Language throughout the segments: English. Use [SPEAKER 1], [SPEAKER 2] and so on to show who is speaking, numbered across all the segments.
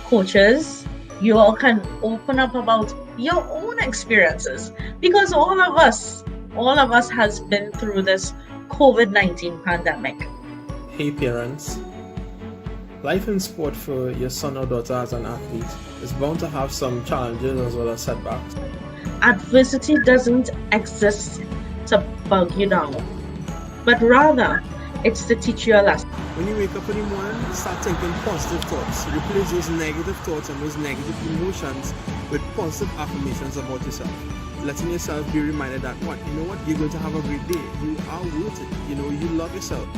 [SPEAKER 1] coaches, you all can open up about your own experiences because all of us has been through this COVID-19 pandemic.
[SPEAKER 2] Hey parents, life in sport for your son or daughter as an athlete is bound to have some challenges as well as setbacks.
[SPEAKER 1] Adversity doesn't exist to bug you down, but rather it's to teach you a lesson.
[SPEAKER 2] When you wake up in the morning, start thinking positive thoughts. Replace those negative thoughts and those negative emotions with positive affirmations about yourself. Letting yourself be reminded that you're going to have a great day. You are worth it. You love yourself.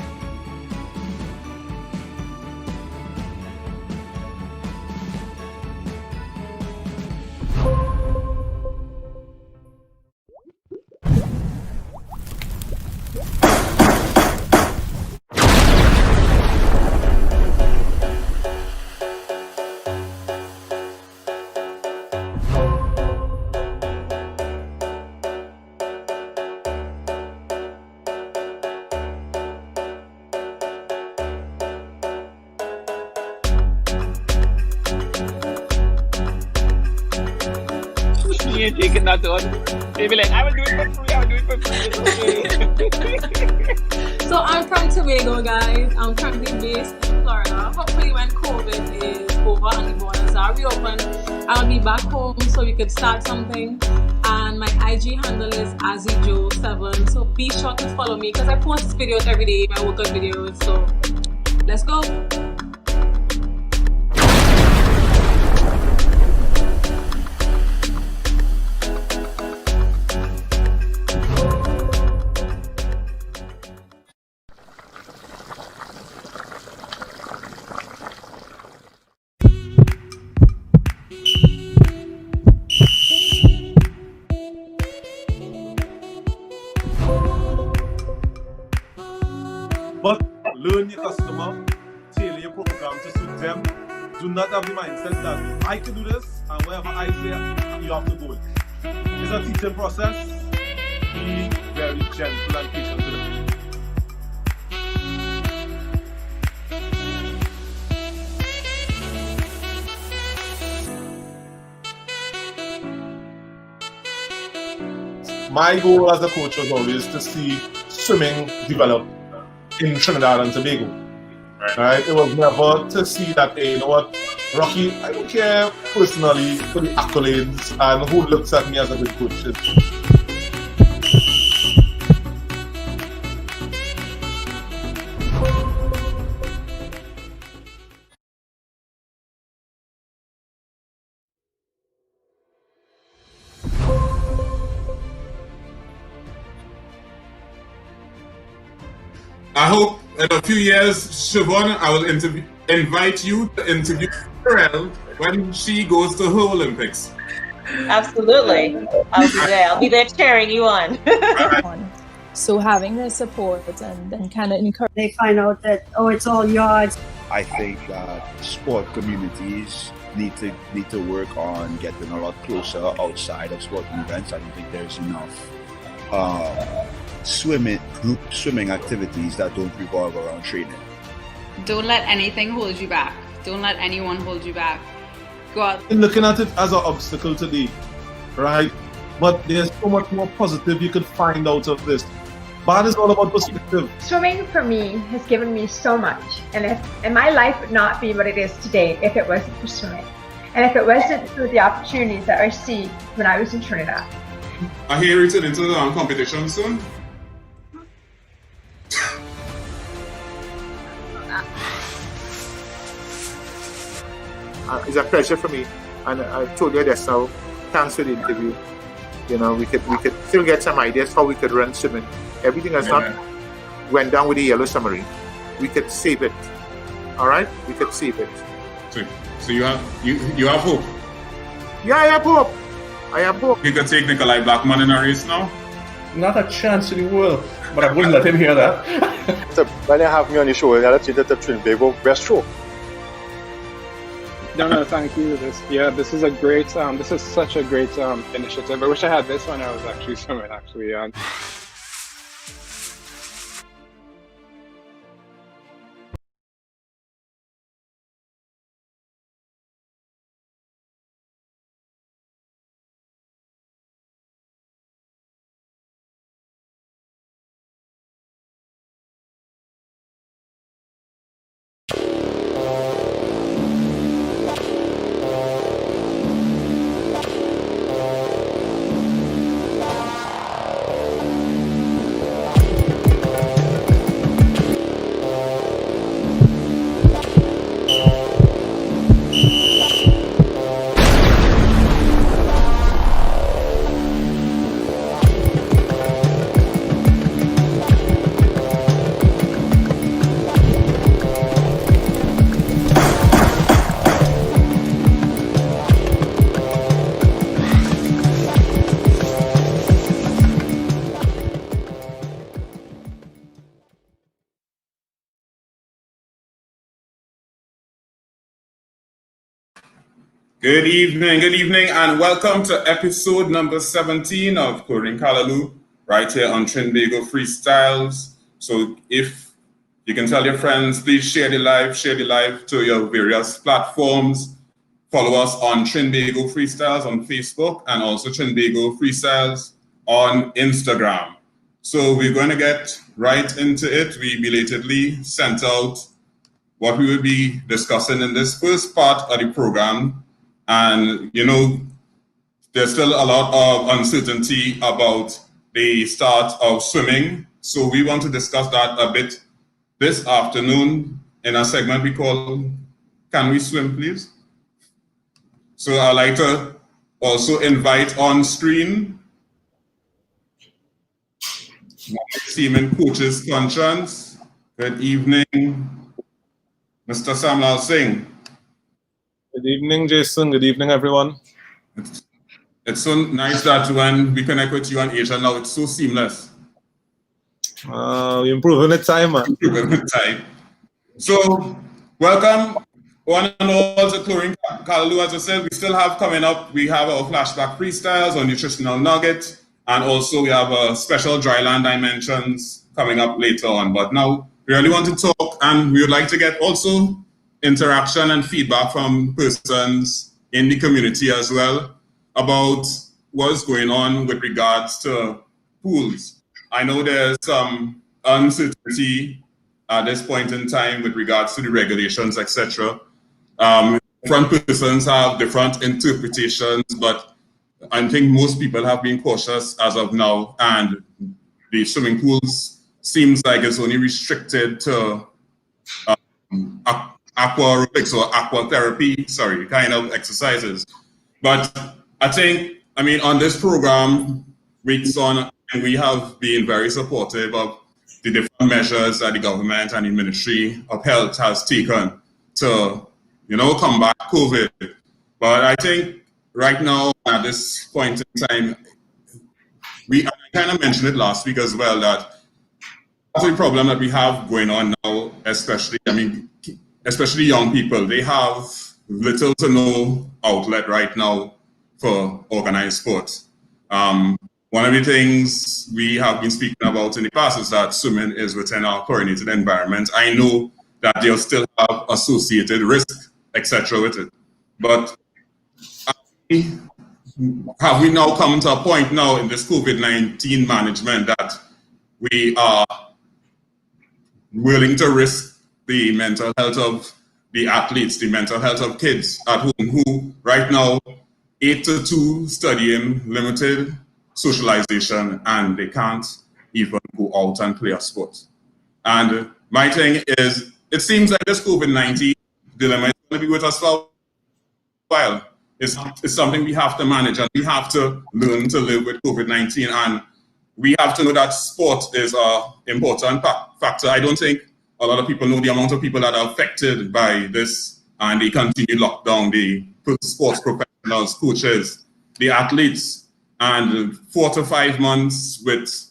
[SPEAKER 3] You ain't taking that on. They be like, I will do it for free, I will do it for free. It's okay.
[SPEAKER 4] So I'm from Tobago, guys. I'm currently based in Florida. Hopefully when COVID is over and the borders are reopened, I'll be back home so we could start something. And my IG handle is AziJo7. So be sure to follow me because I post videos every day, my workout videos. So let's go.
[SPEAKER 5] But learn your customer, tailor your program to suit them. Do not have the mindset that I can do this and wherever I say you have to go. It's a teaching process. Be very gentle and patient with them. My goal as a coach was always to see swimming develop in Trinidad and Tobago. Right? It was never to see that, hey, you know what, Rocky, I don't care personally for the accolades and who looks at me as a good coach.
[SPEAKER 6] I hope in a few years, Siobhan, I will invite you to interview Pharrell when she goes to her Olympics.
[SPEAKER 7] Absolutely. I'll be there. I'll be there cheering you on.
[SPEAKER 8] So having the support and kind of encourage.
[SPEAKER 9] They find out that, oh, it's all yards.
[SPEAKER 10] I think that sport communities need to work on getting a lot closer outside of sporting events. I don't think there's enough group swimming activities that don't revolve around training.
[SPEAKER 11] Don't let anything hold you back. Don't let anyone hold you back. Go out.
[SPEAKER 5] Looking at it as an obstacle today, right? But there's so much more positive you could find out of this. Bad is all about perspective.
[SPEAKER 12] Swimming for me has given me so much, and my life would not be what it is today if it wasn't for swimming, and if it wasn't for the opportunities that I see when I was in Trinidad.
[SPEAKER 6] I hear you into the competition soon.
[SPEAKER 13] It's a pleasure for me, and I told you that now. Thanks for the interview. We could still get some ideas how we could run swimming. Everything has not went down with the yellow submarine. We could save it. All right, we could save it.
[SPEAKER 6] So you have hope.
[SPEAKER 13] Yeah, I have hope. I have hope.
[SPEAKER 6] You can take Nikolai Blackman in a race now.
[SPEAKER 14] Not a chance in the world, but I wouldn't let him hear that.
[SPEAKER 15] When you have me on the show, I gotta take the Trinbago best show.
[SPEAKER 3] No, thank you. This is a great. This is such a great initiative. I wish I had this when I was actually swimming.
[SPEAKER 6] Good evening, and welcome to episode number 17 of Chlorine Callaloo, right here on Trinbago Freestyles. So if you can tell your friends, please share the live to your various platforms. Follow us on Trinbago Freestyles on Facebook and also Trinbago Freestyles on Instagram. So we're going to get right into it. We belatedly sent out what we will be discussing in this first part of the program. And, there's still a lot of uncertainty about the start of swimming. So we want to discuss that a bit this afternoon in a segment we call Can We Swim, Please? So I'd like to also invite on screen Seaman Coaches Conscience. Good evening, Mr. Samlal Singh.
[SPEAKER 16] Good evening, Jason. Good evening, everyone.
[SPEAKER 6] It's so nice that when we connect with you on Asia now, it's so seamless.
[SPEAKER 16] We're improving the time, man.
[SPEAKER 6] Improving the time. So, welcome one and all to Chlorine Callaloo. As I said, we still have coming up, we have our flashback freestyles, our nutritional nugget, and also we have a special dryland dimensions coming up later on. But now, we really want to talk, and we would like to get also interaction and feedback from persons in the community as well about what's going on with regards to pools. I know there's some uncertainty at this point in time with regards to the regulations, etc. Different persons have different interpretations, but I think most people have been cautious as of now, and the swimming pools seems like it's only restricted to aqua aerobics or aqua therapy, kind of exercises. But I think, on this program, weeks on, and we have been very supportive of the different measures that the government and the Ministry of Health has taken to, combat COVID. But I think right now, at this point in time, I kind of mentioned it last week as well, that the problem that we have going on now, especially young people, they have little to no outlet right now for organized sports. One of the things we have been speaking about in the past is that swimming is within our chlorinated environment. I know that they'll still have associated risk, etc. with it. But have we now come to a point now in this COVID-19 management that we are willing to risk the mental health of the athletes, the mental health of kids at home who right now 8 to 2 studying, limited socialization, and they can't even go out and play a sport. And my thing is, it seems like this COVID-19 dilemma is going to be with us for a while. It's something we have to manage, and we have to learn to live with COVID-19, and we have to know that sport is an important factor. I don't think a lot of people know the amount of people that are affected by this, and they continue lockdown, the sports professionals, coaches, the athletes, and 4 to 5 months with,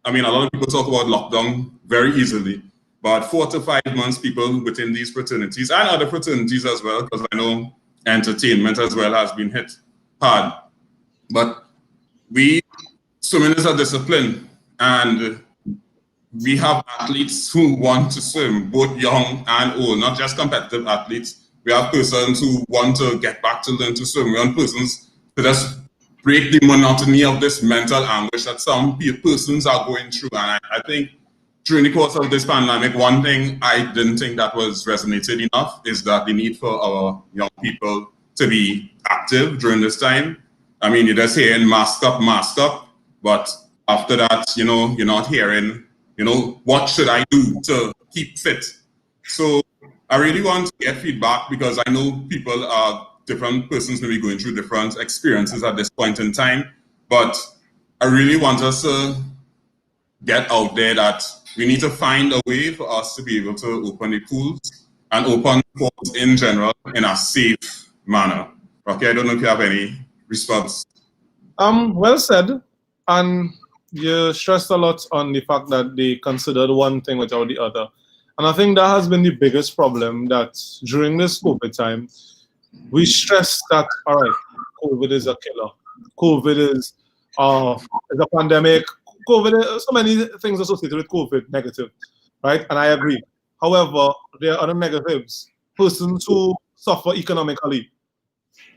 [SPEAKER 6] a lot of people talk about lockdown very easily, but 4 to 5 months people within these fraternities and other fraternities as well, because I know entertainment as well has been hit hard. But swimming is a discipline, and we have athletes who want to swim, both young and old, not just competitive athletes. We have persons who want to get back to learn to swim. We want persons to just break the monotony of this mental anguish that some persons are going through. And I think during the course of this pandemic, one thing I didn't think that was resonated enough is that the need for our young people to be active during this time. You're just hearing mask up, but after that, you're not hearing, what should I do to keep fit? So I really want to get feedback, because I know different persons may be going through different experiences at this point in time, but I really want us to get out there that we need to find a way for us to be able to open the pools and open sports in general in a safe manner. Rocky, I don't know if you have any response.
[SPEAKER 16] Well said. And you stressed a lot on the fact that they considered one thing without the other. And I think that has been the biggest problem, that during this COVID time, we stress that, all right, COVID is a killer. COVID is a pandemic. COVID, so many things associated with COVID, negative, right? And I agree. However, there are other negatives. Persons who suffer economically,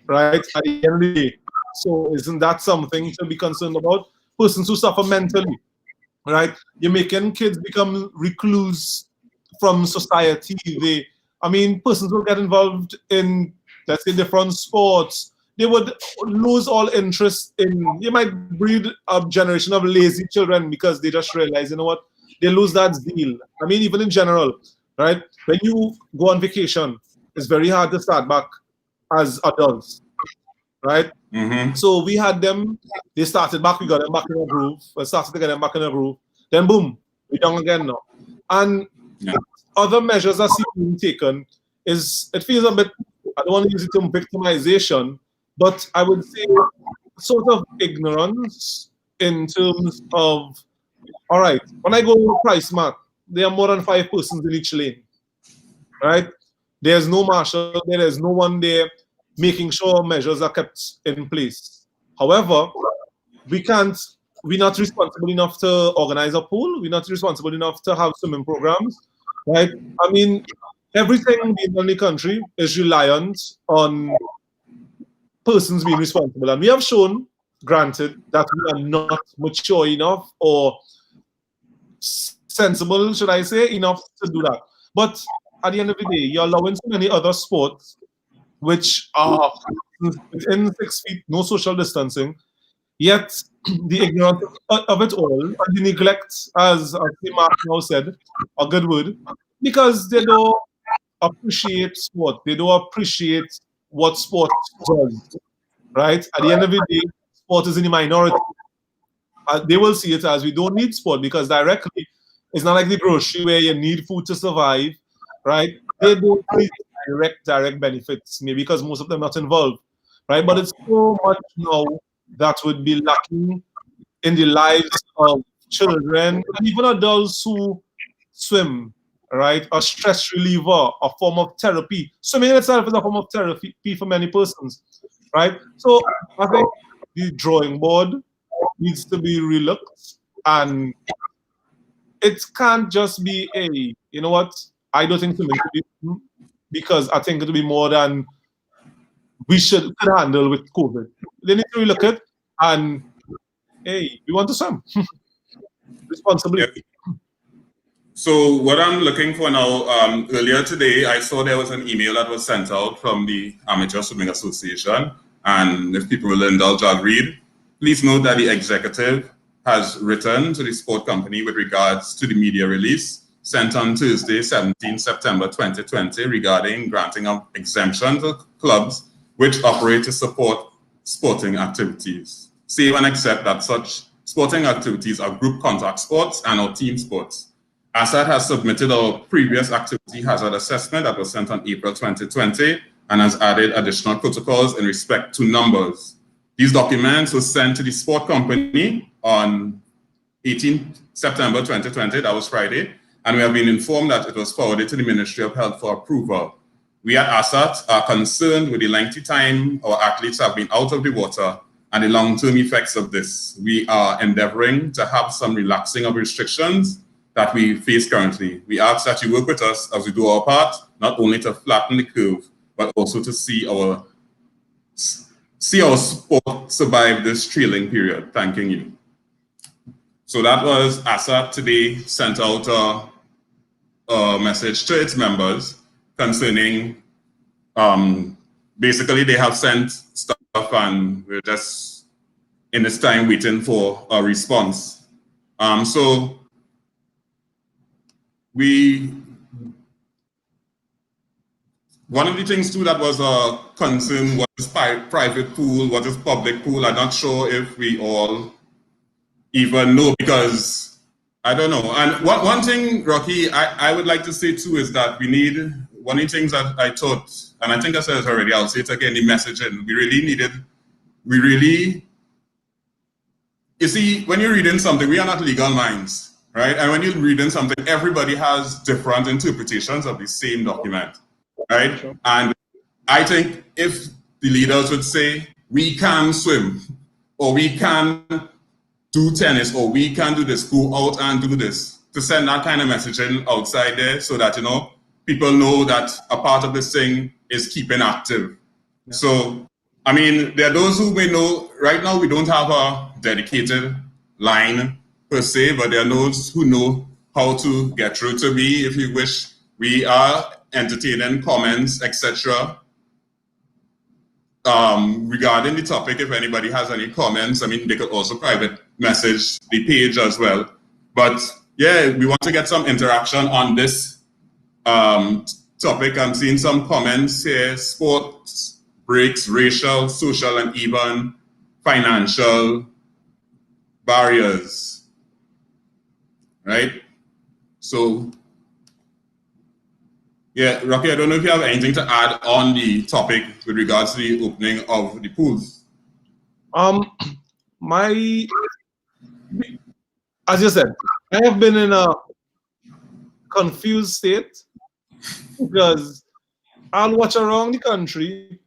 [SPEAKER 16] right? At the end of the day. So isn't that something to be concerned about? Persons who suffer mentally, right? You're making kids become recluse from society. Persons will get involved in, let's say, different sports. They would lose all interest in, you might breed a generation of lazy children because they just realize, you know what, they lose that zeal. Even in general, right? When you go on vacation, it's very hard to start back as adults, right?
[SPEAKER 6] Mm-hmm.
[SPEAKER 16] So we had them, they started back, we got them back in a groove, we started to get them back in a groove, then boom, we're young again now. And other measures that are being taken is, it feels a bit, I don't want to use the term victimization, but I would say sort of ignorance in terms of, all right, when I go to Price Mart, there are more than 5 persons in each lane, right? There's no marshal, there is no one there making sure measures are kept in place. However, we're not responsible enough to organize a pool, we're not responsible enough to have swimming programs, right? Everything being in the country is reliant on persons being responsible. And we have shown, granted, that we are not mature enough or sensible, should I say, enough to do that. But at the end of the day, you're allowing so many other sports which are within 6 feet, no social distancing, yet the ignorance of it all, and the neglect, as Mark now said, a good word, because they don't appreciate sport, they don't appreciate what sport does, right? At the end of the day, sport is in the minority. They will see it as we don't need sport because directly, it's not like the grocery where you need food to survive, right? They don't need direct benefits, maybe because most of them are not involved, right? But it's so much now that would be lacking in the lives of children and even adults who swim, right? A stress reliever, a form of therapy. Swimming itself is a form of therapy for many persons, right? So I think the drawing board needs to be relooked, and it can't just be a, you know what, I don't think swimming should be, because I think it'll be more than we could handle with COVID. They need to relook it, and hey, we want to swim responsibly.
[SPEAKER 6] So what I'm looking for now, earlier today, I saw there was an email that was sent out from the Amateur Swimming Association, and if people will indulge, I'll read. Please note that the executive has written to the sport company with regards to the media release sent on Tuesday, 17 September 2020, regarding granting of exemption to clubs which operate to support sporting activities. Save and accept that such sporting activities are group contact sports and or team sports. ASAT has submitted our previous activity hazard assessment that was sent on April 2020 and has added additional protocols in respect to numbers. These documents were sent to the sport company on 18 September 2020, that was Friday, and we have been informed that it was forwarded to the Ministry of Health for approval. We at ASAT are concerned with the lengthy time our athletes have been out of the water and the long-term effects of this. We are endeavoring to have some relaxing of restrictions that we face currently. We ask that you work with us as we do our part, not only to flatten the curve, but also to see our sport survive this trailing period. Thanking you. So that was ASAT today sent out a message to its members concerning, basically they have sent stuff and we're just in this time waiting for a response. So one of the things too that was a concern, what is private pool, what is public pool? I'm not sure if we all even know, because I don't know. And one thing, Rocky, I would like to say too is that we need, one of the things that I thought, and I think I said it already, I'll say it again, the messaging. You see, when you're reading something, we are not legal minds, right? And when you're reading something, everybody has different interpretations of the same document, right? And I think if the leaders would say, we can swim, or we can do tennis, or we can do this, go out and do this, to send that kind of messaging outside there so that, people know that a part of this thing is keeping active. Yeah. So, I mean, there are those who may know, right now we don't have a dedicated line per se, but there are those who know how to get through to me if you wish. We are entertaining comments, etc. Regarding the topic, if anybody has any comments, I mean, they could also private message the page as well. But yeah, we want to get some interaction on this topic. I'm seeing some comments here: sports breaks racial, social, and even financial barriers. Right? So, yeah, Rocky, I don't know if you have anything to add on the topic with regards to the opening of the pools.
[SPEAKER 16] As you said, I have been in a confused state because I'll watch around the country.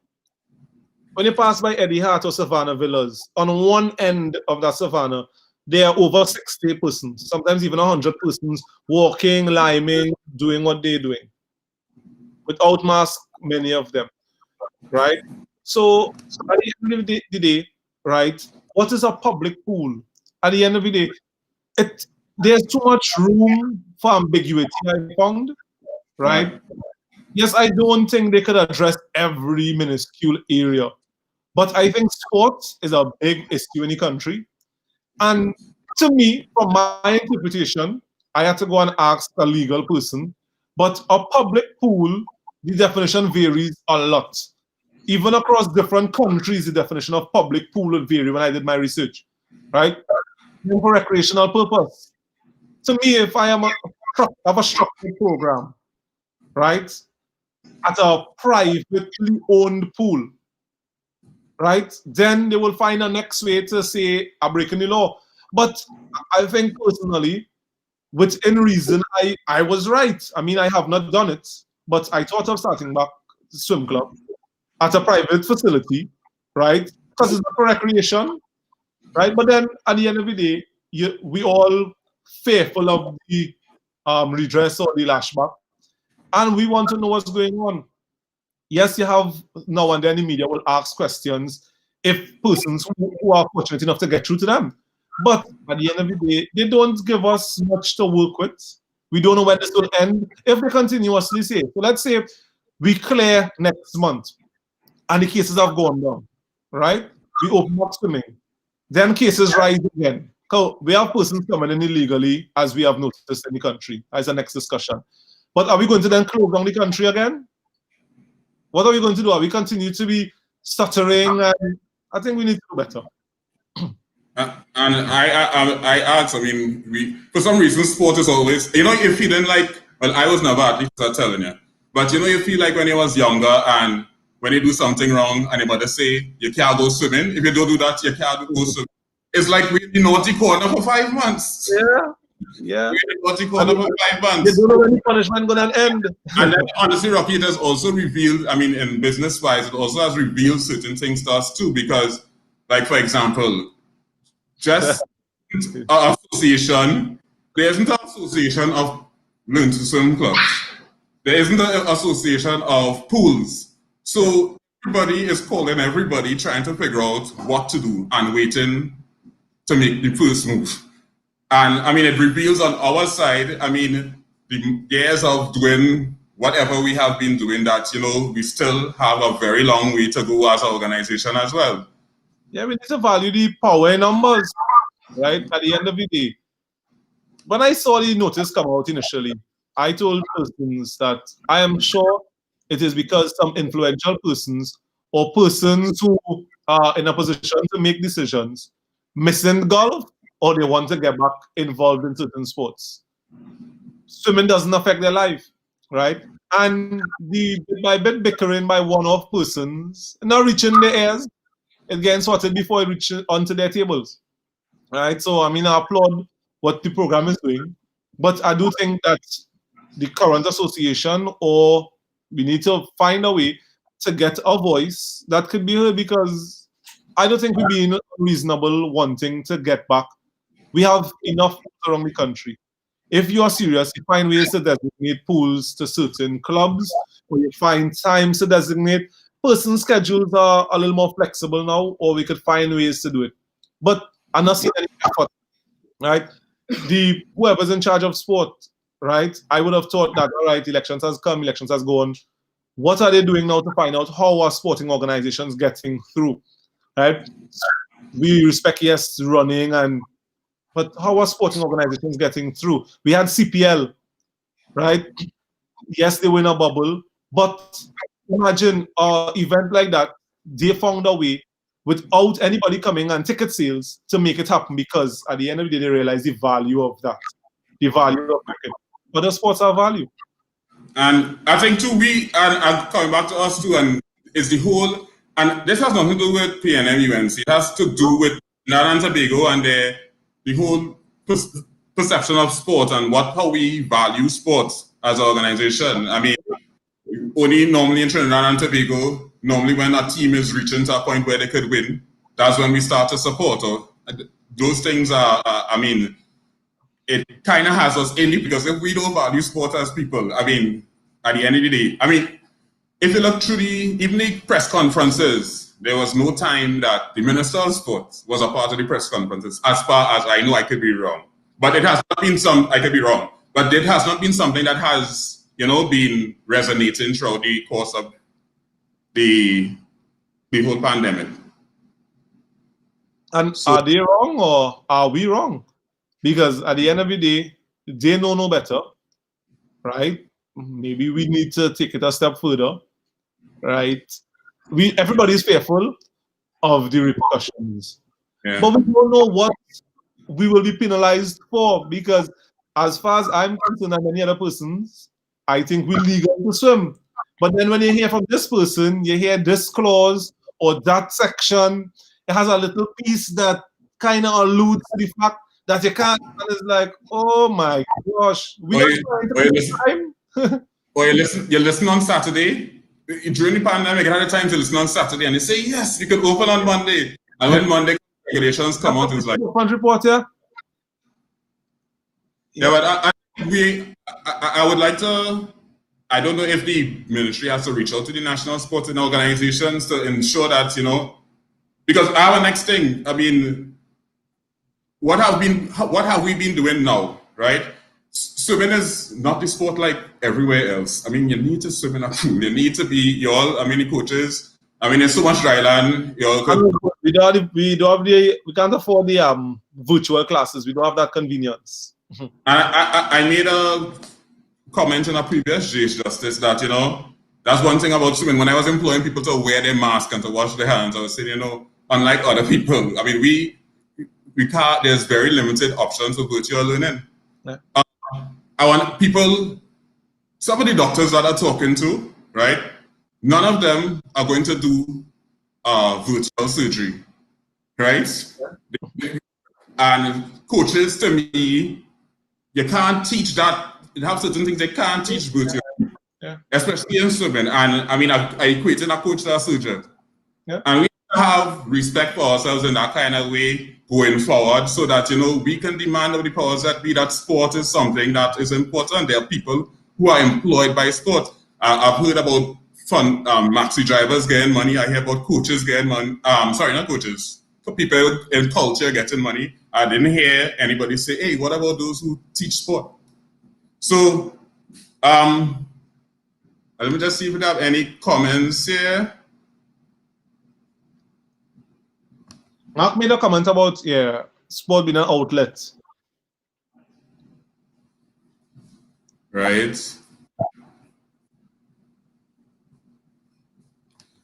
[SPEAKER 16] When you pass by Eddie Hart or Savannah Villas, on one end of that Savannah, there are over 60 persons, sometimes even 100 persons, walking, liming, doing what they're doing. Without masks, many of them, right? So at the end of the day, right, what is a public pool? At the end of the day, there's too much room for ambiguity, I found, right? Yes, I don't think they could address every minuscule area, but I think sports is a big issue in the country. And to me, from my interpretation, I had to go and ask a legal person, but a public pool, the definition varies a lot. Even across different countries, the definition of public pool would vary when I did my research, right? For recreational purpose. To me, if I have a structured program, right, at a privately owned pool, right, then they will find a next way to say I'm breaking the law. But I think personally, within reason, I was right. I mean, I have not done it, but I thought of starting back the swim club at a private facility, right? Because it's not for recreation, right? But then at the end of the day, we all fearful of the redress or the lashback, and we want to know what's going on. Yes, you have now and then the media will ask questions if persons who are fortunate enough to get through to them. But at the end of the day, they don't give us much to work with. We don't know when this will end. If they continuously say, so let's say we clear next month and the cases have gone down, right? We open up swimming. Then cases rise again. So we have persons coming in illegally, as we have noticed in the country, as the next discussion. But are we going to then close down the country again? What are we going to do? Are we continue to be stuttering? And I think we need to do better.
[SPEAKER 6] And I asked, I mean, for some reason, sport is always, you feeling like, well, I was never athletes, I'm telling you. But you feel like when you was younger and when you do something wrong and your mother say, you can't go swimming. If you don't do that, you can't go swimming. It's like we're in the naughty corner for 5 months.
[SPEAKER 16] Yeah. Yeah.
[SPEAKER 6] We're in the naughty corner for 5 months.
[SPEAKER 16] You don't know when the punishment going to end.
[SPEAKER 6] And then, honestly, Rocky, it has also revealed, I mean, in business-wise, it also has revealed certain things to us too, because, like, for example, just an association, there isn't an association of learn to swim clubs. There isn't an association of pools. So everybody is calling everybody, trying to figure out what to do and waiting to make the first move. And I mean, it reveals on our side, I mean, the years of doing whatever we have been doing that, we still have a very long way to go as an organization as well.
[SPEAKER 16] Yeah, we need to value the power in numbers, right? At the end of the day. When I saw the notice come out initially, I told persons that I am sure it is because some influential persons or persons who are in a position to make decisions missing golf, or they want to get back involved in certain sports. Swimming doesn't affect their life, right? And the bit bickering by one-off persons not reaching their ears, it getting sorted before it reaches onto their tables, right? So, I mean, I applaud what the program is doing, but I do think that the current association, or we need to find a way to get a voice that could be heard, because I don't think we're being reasonable wanting to get back. We have enough around the country. If you are serious, you find ways to designate pools to certain clubs, or you find times to designate. Person schedules are a little more flexible now, or we could find ways to do it. But I'm not seeing any effort, right? Whoever's in charge of sport, right? I would have thought that, all right, elections has come, elections has gone. What are they doing now to find out how are sporting organizations getting through, right? We respect, yes, running, but how are sporting organizations getting through? We had CPL, right? Yes, they were in a bubble, but imagine an event like that, they found a way without anybody coming and ticket sales to make it happen, because at the end of the day, they realize the value of that, the value of cricket. Other sports have value.
[SPEAKER 6] And I think too, and coming back to us too, and is the whole, and this has nothing to do with PNM UNC, it has to do with Trinidad and Tobago and the whole perception of sport and how we value sports as an organization. I mean, only normally in Trinidad and Tobago, normally when a team is reaching to a point where they could win, that's when we start to support. Or those things are, I mean, it kind of has us in it, because if we don't value sport as people, I mean, at the end of the day, I mean, if you look through even the press conferences, there was no time that the Minister of Sports was a part of the press conferences, as far as I know. I could be wrong. But it has not been I could be wrong. But it has not been something that has, been resonating throughout the course of the whole pandemic.
[SPEAKER 16] And are they wrong, or are we wrong? Because at the end of the day, they know no better, right? Maybe we need to take it a step further, right? Everybody's fearful of the repercussions, but we don't know what we will be penalized for, because as far as I'm concerned and many other persons, I think we're legal to swim. But then when you hear from this person, you hear this clause or that section, it has a little piece that kind of alludes to the fact that you can't, and it's like, oh my gosh, we are trying to take time.
[SPEAKER 6] Or you listen on Saturday. During the pandemic, I had the time to listen on Saturday, and they say, yes, we could open on Monday. And when Monday regulations come out, it's like,
[SPEAKER 16] report, yeah?
[SPEAKER 6] Yeah, but I would like to, I don't know if the ministry has to reach out to the national sporting organizations to ensure that, because our next thing, I mean, what have we been doing now, right? Swimming is not the sport like everywhere else. I mean, you need to swim in a pool. You need to be, the coaches. I mean, there's so much dry land.
[SPEAKER 16] We can't afford the virtual classes. We don't have that convenience.
[SPEAKER 6] I made a comment in a previous J's Justice that, that's one thing about swimming. When I was employing people to wear their mask and to wash their hands, I was saying, unlike other people, I mean, we can't, there's very limited options for virtual learning.
[SPEAKER 16] Yeah.
[SPEAKER 6] I want people, some of the doctors that I'm talking to, right? None of them are going to do virtual surgery, right? Yeah. And coaches, to me, you can't teach that. You have certain things they can't teach virtually, especially in swimming. And I mean, I equate a coach to a surgeon.
[SPEAKER 16] Yeah.
[SPEAKER 6] And we have respect for ourselves in that kind of way going forward, so that we can demand of the powers that be that sport is something that is important. There are people who are employed by sport. I've heard about maxi drivers getting money. I hear about coaches getting money. Sorry, not coaches. For people in culture getting money. I didn't hear anybody say, "Hey, what about those who teach sport?" So, let me just see if we have any comments here.
[SPEAKER 16] Mark made a comment about sport being an outlet.
[SPEAKER 6] Right.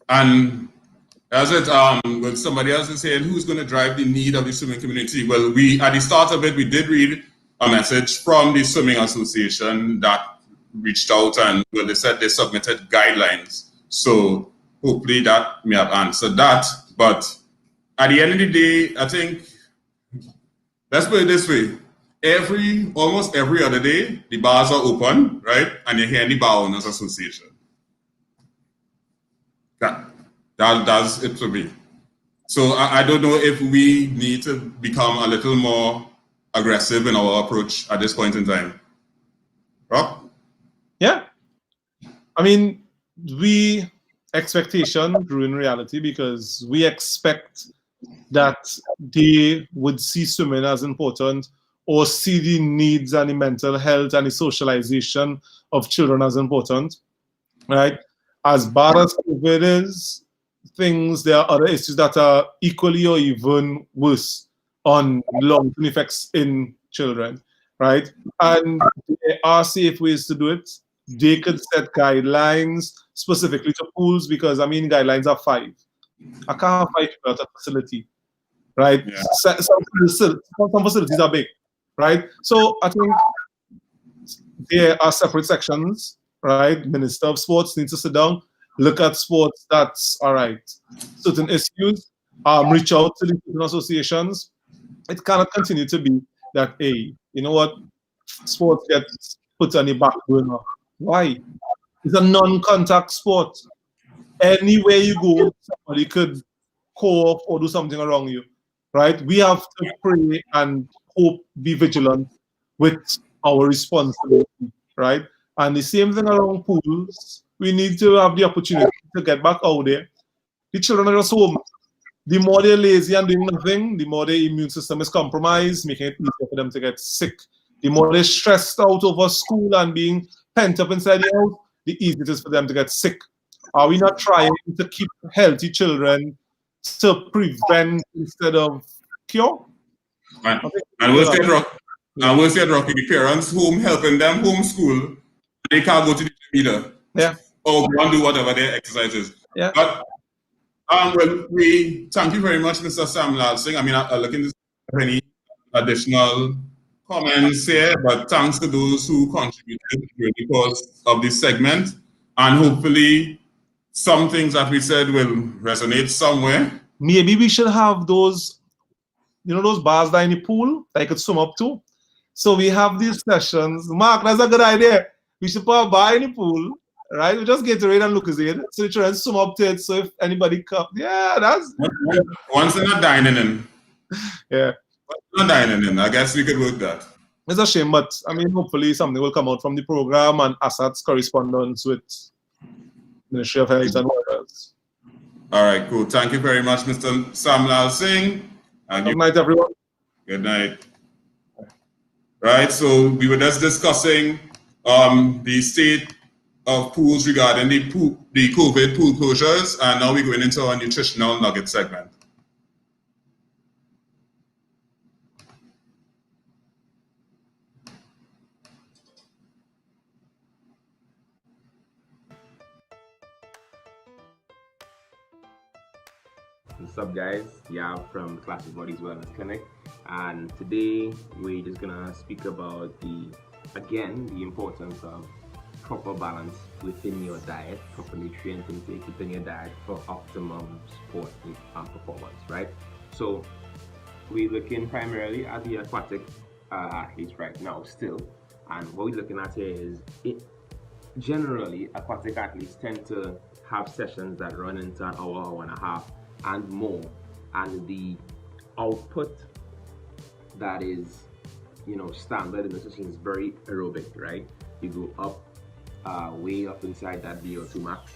[SPEAKER 6] And as it, well, somebody else is saying, who's going to drive the need of the swimming community? Well, at the start of it, we did read a message from the Swimming Association that reached out, and well, they said they submitted guidelines. So hopefully that may have answered that. But at the end of the day, I think, let's put it this way. Almost every other day, the bars are open, right? And you're hearing the Bar Owners Association. That's it for me. So I don't know if we need to become a little more aggressive in our approach at this point in time. Rock?
[SPEAKER 16] Yeah. I mean, expectation grew in reality because we expect that they would see swimming as important or see the needs and the mental health and the socialization of children as important, right? As bad as COVID is, there are other issues that are equally or even worse on long-term effects in children, right? And there are safe ways to do it. They could set guidelines specifically to pools because, I mean, guidelines are 5. I can't have 5 people at a facility, right?
[SPEAKER 6] Yeah.
[SPEAKER 16] Some facilities are big, right? So I think there are separate sections, right? Minister of Sports needs to sit down, look at sports that's all right. Certain issues, reach out to the certain associations. It cannot continue to be that, hey, you know what? Sports gets put on the back burner. Why? It's a non-contact sport. Anywhere you go, somebody could cough or do something around you, right? We have to pray and hope, be vigilant with our responsibility, right? And the same thing around pools. We need to have the opportunity to get back out there. The children are just home. The more they're lazy and doing nothing, the more their immune system is compromised, making it easier for them to get sick. The more they're stressed out over school and being pent up inside the house, the easier it is for them to get sick. Are we not trying to keep healthy children to prevent instead of cure?
[SPEAKER 6] And we'll say, Rocky, the parents home helping them homeschool, they can't go to the gym either.
[SPEAKER 16] Yeah.
[SPEAKER 6] Or go and do whatever their exercise is.
[SPEAKER 16] Yeah.
[SPEAKER 6] But well, we thank you very much, Mr. Sam Lalsing. I mean, I'm looking to see any additional comments here, but thanks to those who contributed during the course of this segment, and hopefully some things that we said will resonate somewhere.
[SPEAKER 16] Maybe we should have those, those bars that in the pool that you could swim up to. So we have these sessions. Mark, that's a good idea. We should put a bar in the pool, right? We just get to it and look at it. So we try and swim up to it. So if anybody comes, that's...
[SPEAKER 6] Once they're not dining in.
[SPEAKER 16] Yeah.
[SPEAKER 6] Not dining in. I guess we could work that.
[SPEAKER 16] It's a shame, but I mean, hopefully something will come out from the program and ASAT's correspondence with Ministry of Health and others.
[SPEAKER 6] All right, cool. Thank you very much, Mr. Sam Lalsing.
[SPEAKER 16] Good night, everyone.
[SPEAKER 6] Good night. Right, so we were just discussing the state of pools regarding the COVID pool closures, and now we're going into our nutritional nugget segment.
[SPEAKER 17] What's up, guys? Yeah, from the Classic Bodies Wellness Clinic, and today we're just gonna speak about the importance of proper balance within your diet, proper nutrient intake within your diet for optimum sport and performance, right? So we're looking primarily at the aquatic athletes right now still, and what we're looking at here is generally aquatic athletes tend to have sessions that run into an hour and a half and more, and the output that is standard in the session is very aerobic, right? You go up way up inside that VO2 max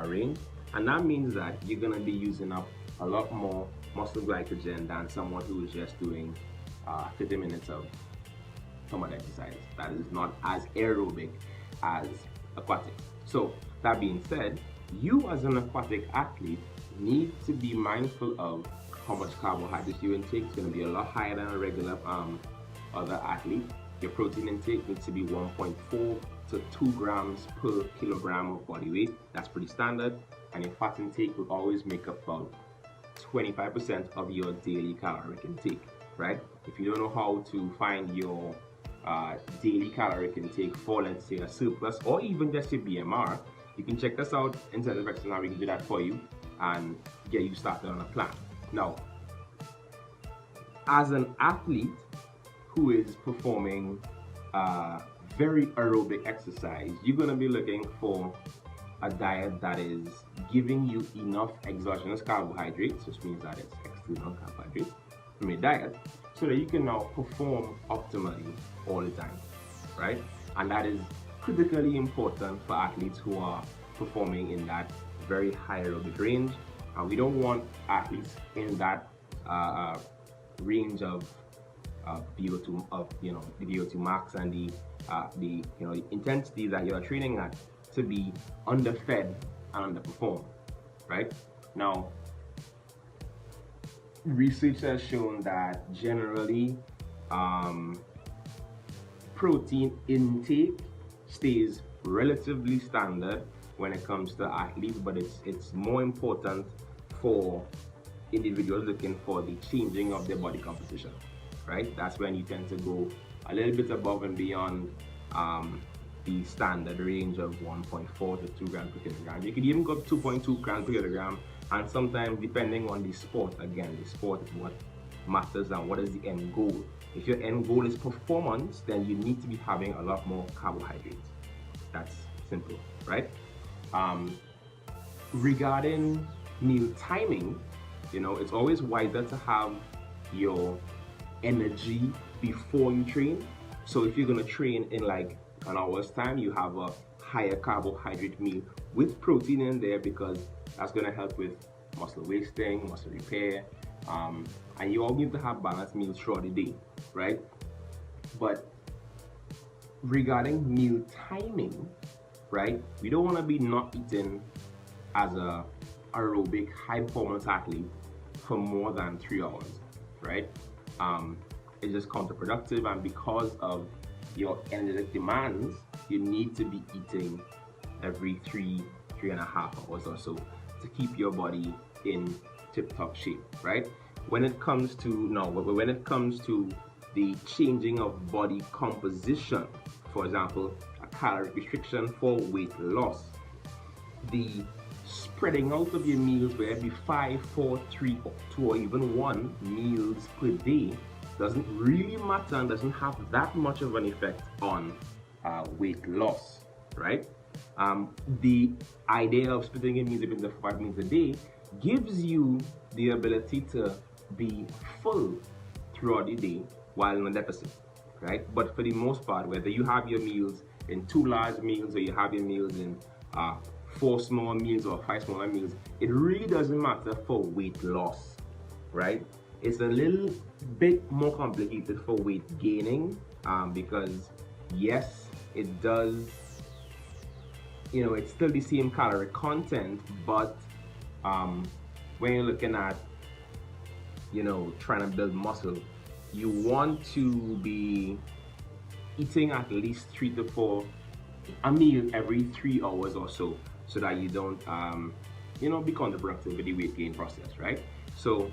[SPEAKER 17] range, and that means that you're going to be using up a lot more muscle glycogen than someone who is just doing 50 minutes of somewhat exercise that is not as aerobic as aquatic. So that being said, you as an aquatic athlete need to be mindful of how much carbohydrates you intake. It's going to be a lot higher than a regular other athlete. Your protein intake needs to be 1.4 to 2 grams per kilogram of body weight. That's pretty standard. And your fat intake will always make up about 25% of your daily caloric intake, right? If you don't know how to find your daily caloric intake for, let's say, a surplus or even just your BMR, you can check us out inside the Vexel, and we can do that for you and get you started on a plan. Now, as an athlete who is performing very aerobic exercise, you're going to be looking for a diet that is giving you enough exogenous carbohydrates, which means that it's external carbohydrates from your diet, so that you can now perform optimally all the time, right? And that is critically important for athletes who are performing in that very high aerobic range. And we don't want athletes in that range of VO2 of the VO2 max and the intensity that you're training at to be underfed and underperformed, right? Now, research has shown that generally protein intake stays relatively standard when it comes to athletes, but it's more important for individuals looking for the changing of their body composition, right? That's when you tend to go a little bit above and beyond the standard range of 1.4 to 2 grams per kilogram. You could even go up to 2.2 grams per kilogram, and sometimes depending on the sport, again, the sport is what matters and what is the end goal. If your end goal is performance, then you need to be having a lot more carbohydrates. That's simple, right? Regarding meal timing, it's always wiser to have your energy before you train. So if you're gonna train in like an hour's time, you have a higher carbohydrate meal with protein in there, because that's gonna help with muscle wasting, muscle repair, and you all need to have balanced meals throughout the day, right? But regarding meal timing, right, we don't want to be not eating as a aerobic high performance athlete for more than 3 hours, right? It's just counterproductive, and because of your energetic demands, you need to be eating every 3.5 hours or so to keep your body in tip-top shape, right? When it comes to the changing of body composition, for example, a calorie restriction for weight loss, the spreading out of your meals, where it be 5, 4, 3, 2, or even 1 meals per day, doesn't really matter and doesn't have that much of an effect on weight loss, right? The idea of splitting your meals into 5 meals a day gives you the ability to be full throughout the day while in a deficit, right? But for the most part, whether you have your meals in 2 large meals or you have your meals in 4 small meals or 5 smaller meals, it really doesn't matter for weight loss, right? It's a little bit more complicated for weight gaining, because yes, it does, it's still the same calorie content, but when you're looking at, trying to build muscle, you want to be eating at least 3 to 4 a meal every 3 hours or so that you don't, be counterproductive with the weight gain process, right? So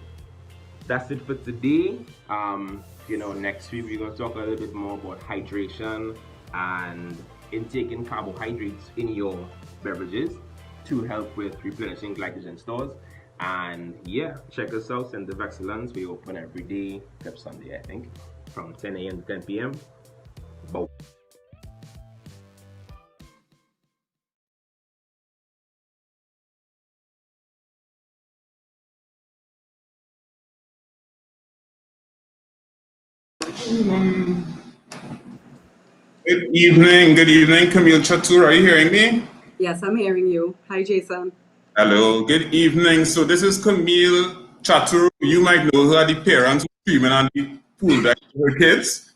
[SPEAKER 17] that's it for today. Next week we're going to talk a little bit more about hydration and intaking carbohydrates in your beverages to help with replenishing glycogen stores. And yeah, check us out, Center of Excellence. We open every day except Sunday, I think, from 10 a.m. to 10 p.m. Both.
[SPEAKER 6] Good evening, Camille Chatur. Are you hearing me?
[SPEAKER 18] Yes, I'm hearing you. Hi, Jason.
[SPEAKER 6] Hello, good evening. So this is Camille Chatur. You might know her, the parents who streaming on the pool deck with her kids.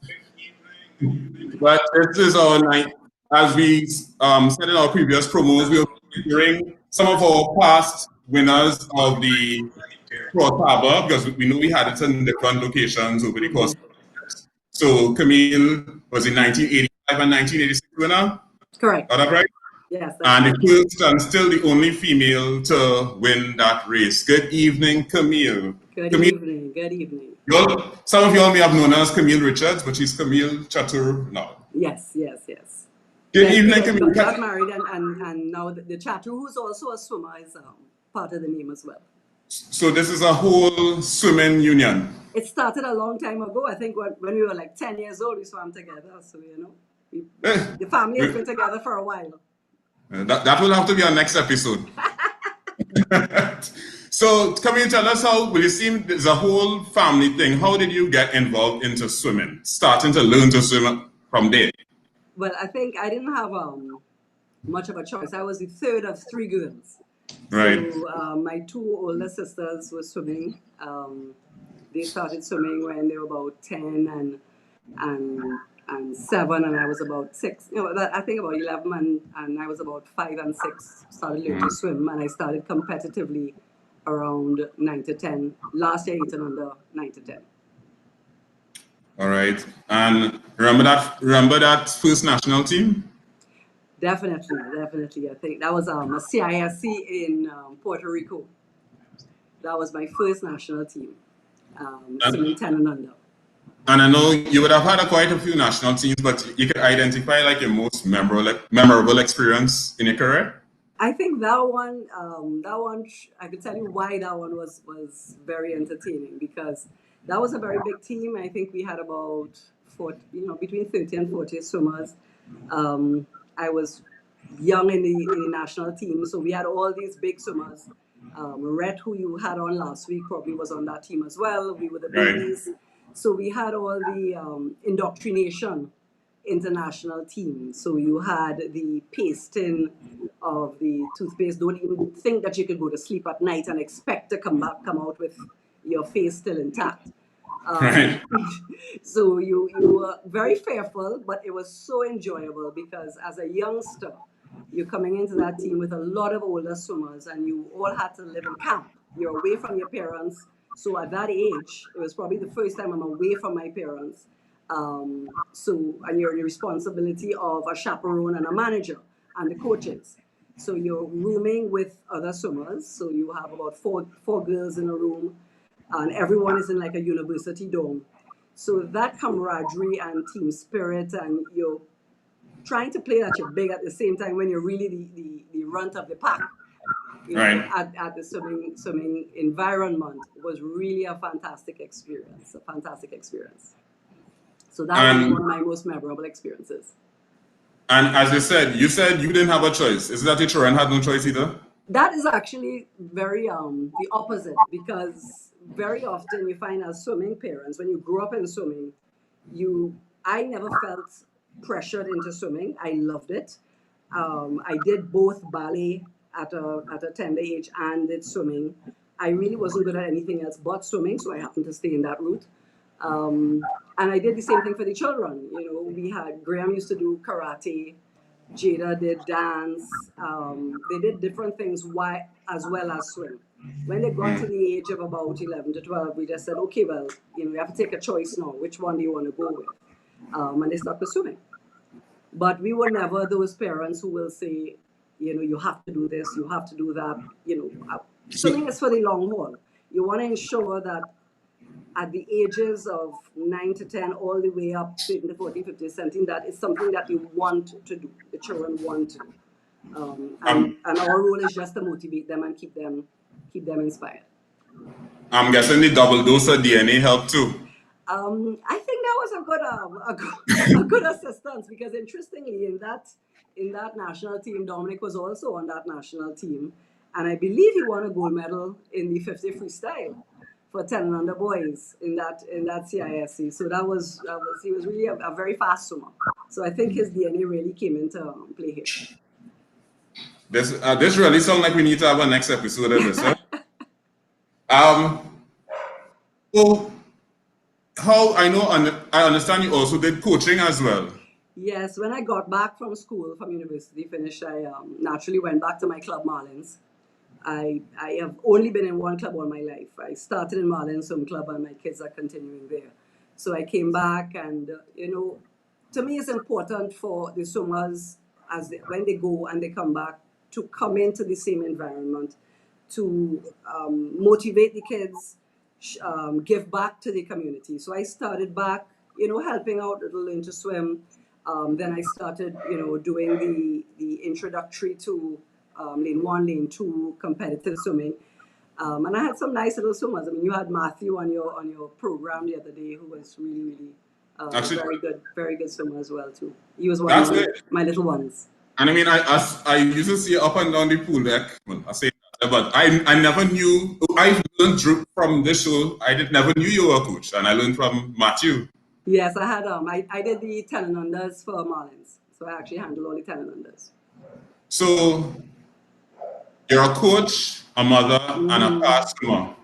[SPEAKER 6] But this is our night. As we said in our previous promos, we are featuring some of our past winners of the Cross Harbor, because we know we had it in different locations over the course of the years. So Camille was in 1985 and 1986 winner.
[SPEAKER 18] Correct.
[SPEAKER 6] Got that right?
[SPEAKER 18] Yes.
[SPEAKER 6] And the first and still the only female to win that race. Good evening, Camille.
[SPEAKER 18] Good evening. Good evening.
[SPEAKER 6] Some of y'all may have known her as Camille Richards, but she's Camille Chatur now.
[SPEAKER 18] Yes.
[SPEAKER 6] Good evening, Camille.
[SPEAKER 18] Got married, and now the Chatur, who's also a swimmer, is part of the name as well.
[SPEAKER 6] So this is a whole swimming union.
[SPEAKER 18] It started a long time ago. I think when we were like 10 years old, we swam together. So, the family has been together for a while.
[SPEAKER 6] That will have to be our next episode. So come here, tell us how, will you see there's a whole family thing. How did you get involved into swimming? Starting to learn to swim from there?
[SPEAKER 18] Well, I think I didn't have much of a choice. I was the third of three girls.
[SPEAKER 6] Right.
[SPEAKER 18] So my two older sisters were swimming. They started swimming when they were about 10 and 7, and I was about 6. I think about 11, and I was about 5 and 6. Started learning to swim, and I started competitively around 9 to 10. Last year, 8 and under, 9 to 10.
[SPEAKER 6] All right. And remember that first national team?
[SPEAKER 18] Definitely. I think that was a CISC in Puerto Rico. That was my first national team, swimming 10 and under.
[SPEAKER 6] And I know you would have had quite a few national teams, but you could identify like your most memorable experience in your career?
[SPEAKER 18] I think that one, I could tell you why that one was very entertaining, because that was a very big team. I think we had about 40, between 30 and 40 swimmers. I was young in the national team, so we had all these big swimmers. Rhett, who you had on last week, probably was on that team as well. We were the babies. Right. So we had all the indoctrination international team. So you had the pasting of the toothpaste. Don't even think that you could go to sleep at night and expect to come out with your face still intact. Right. So you were very fearful, but it was so enjoyable, because as a youngster, you're coming into that team with a lot of older swimmers, and you all had to live in camp. You're away from your parents. So at that age, it was probably the first time I'm away from my parents. And you're the responsibility of a chaperone and a manager and the coaches. So you're rooming with other swimmers. So you have about four girls in a room, and everyone is in like a university dorm. So that camaraderie and team spirit, and you're trying to play that you're big at the same time when you're really the runt of the pack. Right. At the swimming environment was really a fantastic experience. So that was one of my most memorable experiences.
[SPEAKER 6] And as you said you didn't have a choice. Is that Chlorine had no choice either?
[SPEAKER 18] That is actually very the opposite, because very often you find as swimming parents, when you grow up in swimming, I never felt pressured into swimming. I loved it. I did both ballet at a tender age and did swimming. I really wasn't good at anything else but swimming, so I happened to stay in that route. And I did the same thing for the children. We had Graham used to do karate, Jada did dance. They did different things as well as swim. When they got to the age of about 11 to 12, we just said, okay, well, we have to take a choice now. Which one do you want to go with? And they stuck with swimming. But we were never those parents who will say, you have to do this, you have to do that. Swimming is for the long haul. You want to ensure that at the ages of 9 to 10, all the way up to 14, 15, 17, that is something that you want to do. The children want to do. And our role is just to motivate them and keep them inspired.
[SPEAKER 6] I'm guessing the double dose of DNA helped too.
[SPEAKER 18] I think that was a good assistance, because interestingly, in that national team, Dominic was also on that national team, and I believe he won a gold medal in the 50 freestyle for 10 and under boys in that CISC. So he was really a very fast swimmer. So I think his DNA really came into play here.
[SPEAKER 6] This really sounds like we need to have a next episode of this. So how I understand you also did coaching as well.
[SPEAKER 18] Yes, when I got back from school, from university, finished, I naturally went back to my club, Marlins. I have only been in one club all my life. I started in Marlins Swim Club, and my kids are continuing there. So I came back, and to me, it's important for the swimmers when they go and they come back to come into the same environment, to motivate the kids, give back to the community. So I started back, helping out little Learn to Swim. Then I started, doing the introductory to lane 1, lane 2 competitive swimming. And I had some nice little swimmers. I mean, you had Matthew on your program the other day, who was really, really very good swimmer as well too. He was one of my little ones.
[SPEAKER 6] And I mean, I used to see up and down the pool deck. Well, I say that, but I never knew. I learned from this show. Never knew you were a coach, and I learned from Matthew.
[SPEAKER 18] Yes, I had I did the 10 and unders for Marlins, so I actually handle all the 10 and unders.
[SPEAKER 6] So you're a coach, a mother, and a customer.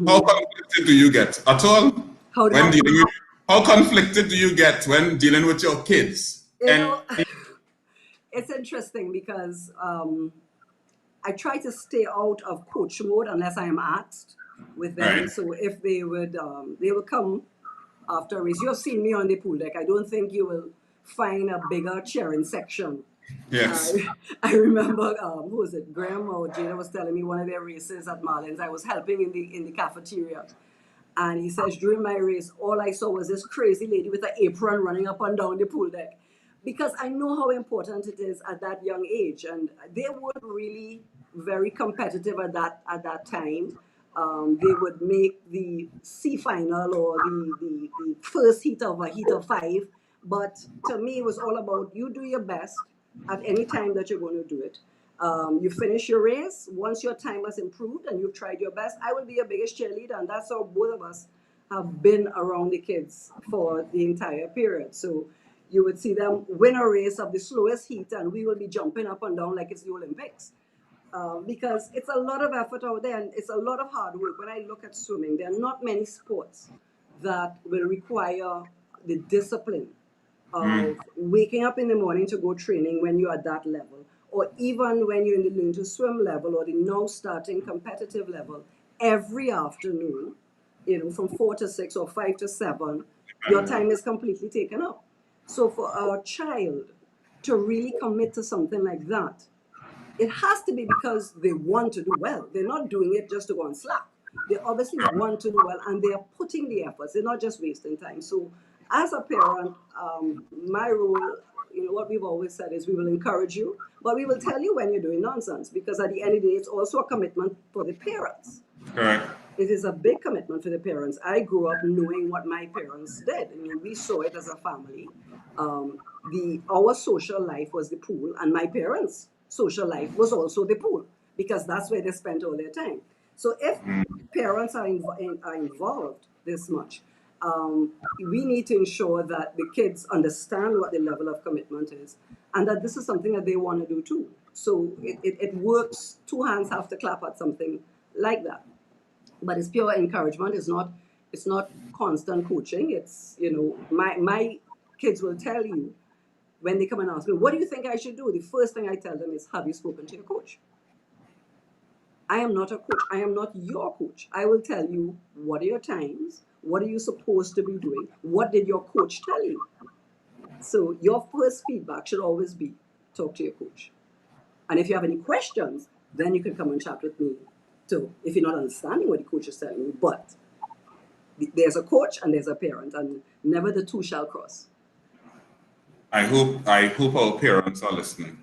[SPEAKER 6] How conflicted do you get at all when dealing with? How conflicted do you get when dealing with your kids?
[SPEAKER 18] You know, it's interesting because I try to stay out of coach mode unless I am asked with them.
[SPEAKER 6] Right.
[SPEAKER 18] So if they would come after a race. You have seen me on the pool deck. I don't think you will find a bigger cheering section.
[SPEAKER 6] Yes.
[SPEAKER 18] I remember who was it? Graham or Jada was telling me one of their races at Marlins. I was helping in the cafeteria. And he says, during my race, all I saw was this crazy lady with an apron running up and down the pool deck. Because I know how important it is at that young age. And they were really very competitive at that time. They would make the C final or the first heat of a heat of 5. But to me, it was all about you do your best at any time that you're going to do it. You finish your race. Once your time has improved and you've tried your best, I will be your biggest cheerleader. And that's how both of us have been around the kids for the entire period. So you would see them win a race of the slowest heat, and we will be jumping up and down like it's the Olympics. Because it's a lot of effort out there and it's a lot of hard work. When I look at swimming, there are not many sports that will require the discipline of waking up in the morning to go training when you're at that level, or even when you're in the learn to swim level or the now starting competitive level, every afternoon, from 4 to 6 or 5 to 7, your time is completely taken up. So for a child to really commit to something like that, it has to be because they want to do well. They're not doing it just to go and slack. They obviously want to do well, and they are putting the efforts. They're not just wasting time. So as a parent, my role, what we've always said is we will encourage you, but we will tell you when you're doing nonsense, because at the end of the day, it's also a commitment for the parents.
[SPEAKER 6] Correct.
[SPEAKER 18] It is a big commitment for the parents. I grew up knowing what my parents did. I mean, we saw it as a family. Our social life was the pool, and my parents' social life was also the pool, because that's where they spent all their time. So if parents are involved this much, we need to ensure that the kids understand what the level of commitment is, and that this is something that they want to do too. So it works. Two hands have to clap at something like that. But it's pure encouragement. It's not constant coaching. It's my kids will tell you when they come and ask me, what do you think I should do? The first thing I tell them is, have you spoken to your coach? I am not a coach. I am not your coach. I will tell you, what are your times? What are you supposed to be doing? What did your coach tell you? So your first feedback should always be, talk to your coach. And if you have any questions, then you can come and chat with me too, if you're not understanding what the coach is telling you. But there's a coach and there's a parent, and never the two shall cross.
[SPEAKER 6] I hope our parents are listening.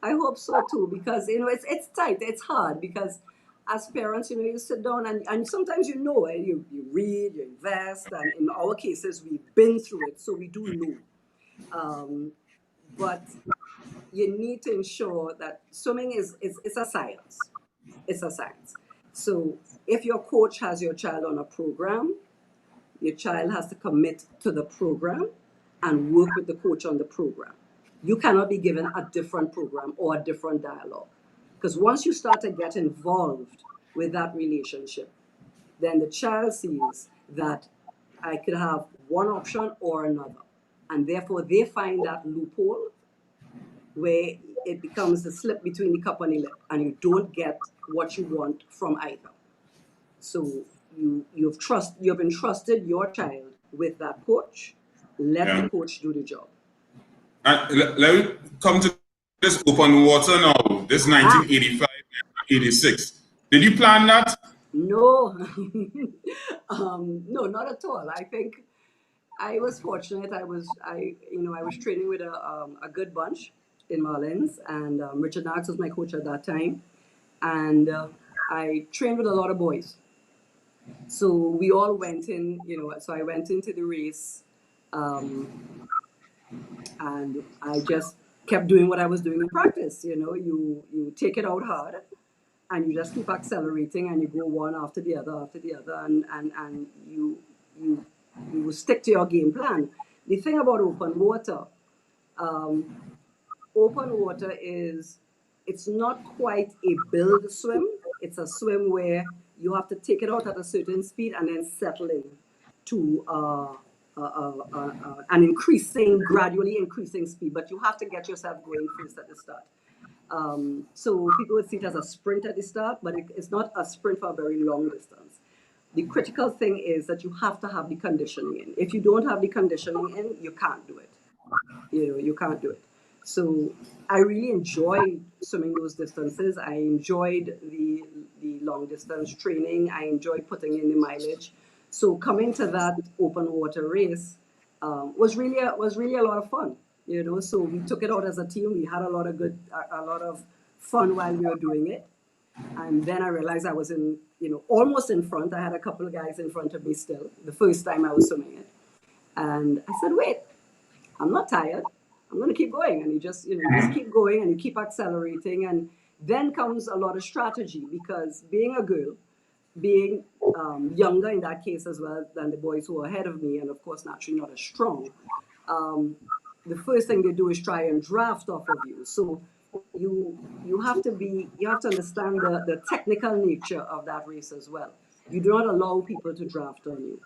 [SPEAKER 18] I hope so too, because it's tight, it's hard, because as parents, you sit down and sometimes you read, you invest, and in our cases we've been through it, so we do know. But you need to ensure that swimming is a science. It's a science. So if your coach has your child on a program, your child has to commit to the program and work with the coach on the program. You cannot be given a different program or a different dialogue. Because once you start to get involved with that relationship, then the child sees that I could have one option or another. And therefore they find that loophole where it becomes the slip between the cup and the lip, and you don't get what you want from either. So you've entrusted your child with that coach. Let the coach do the job.
[SPEAKER 6] Let me come to this open water now. This 1985, 86. Did you plan that?
[SPEAKER 18] No, no, not at all. I think I was fortunate. I was training with a good bunch in Marlins, and Richard Knox was my coach at that time, and I trained with a lot of boys. So we all went in, so I went into the race, and I just kept doing what I was doing in practice. You take it out hard, and you just keep accelerating, and you go one after the other, and you stick to your game plan. The thing about open water, it's not quite a build swim. It's a swim where you have to take it out at a certain speed and then settle in to an gradually increasing speed. But you have to get yourself going first at the start. So people would see it as a sprint at the start, but it's not a sprint for a very long distance. The critical thing is that you have to have the conditioning in. If you don't have the conditioning in, you can't do it. You can't do it. So I really enjoyed swimming those distances. I enjoyed the long distance training. I enjoyed putting in the mileage. So coming to that open water race was really a lot of fun. So we took it out as a team. We had a lot of fun while we were doing it. And then I realized I was almost in front. I had a couple of guys in front of me still, the first time I was swimming it. And I said, wait, I'm not tired. I'm going to keep going. And you just keep going and you keep accelerating. And then comes a lot of strategy, because being a girl, being younger in that case as well than the boys who were ahead of me, and of course naturally not as strong, the first thing they do is try and draft off of you. So you have to understand the technical nature of that race as well. You do not allow people to draft on you,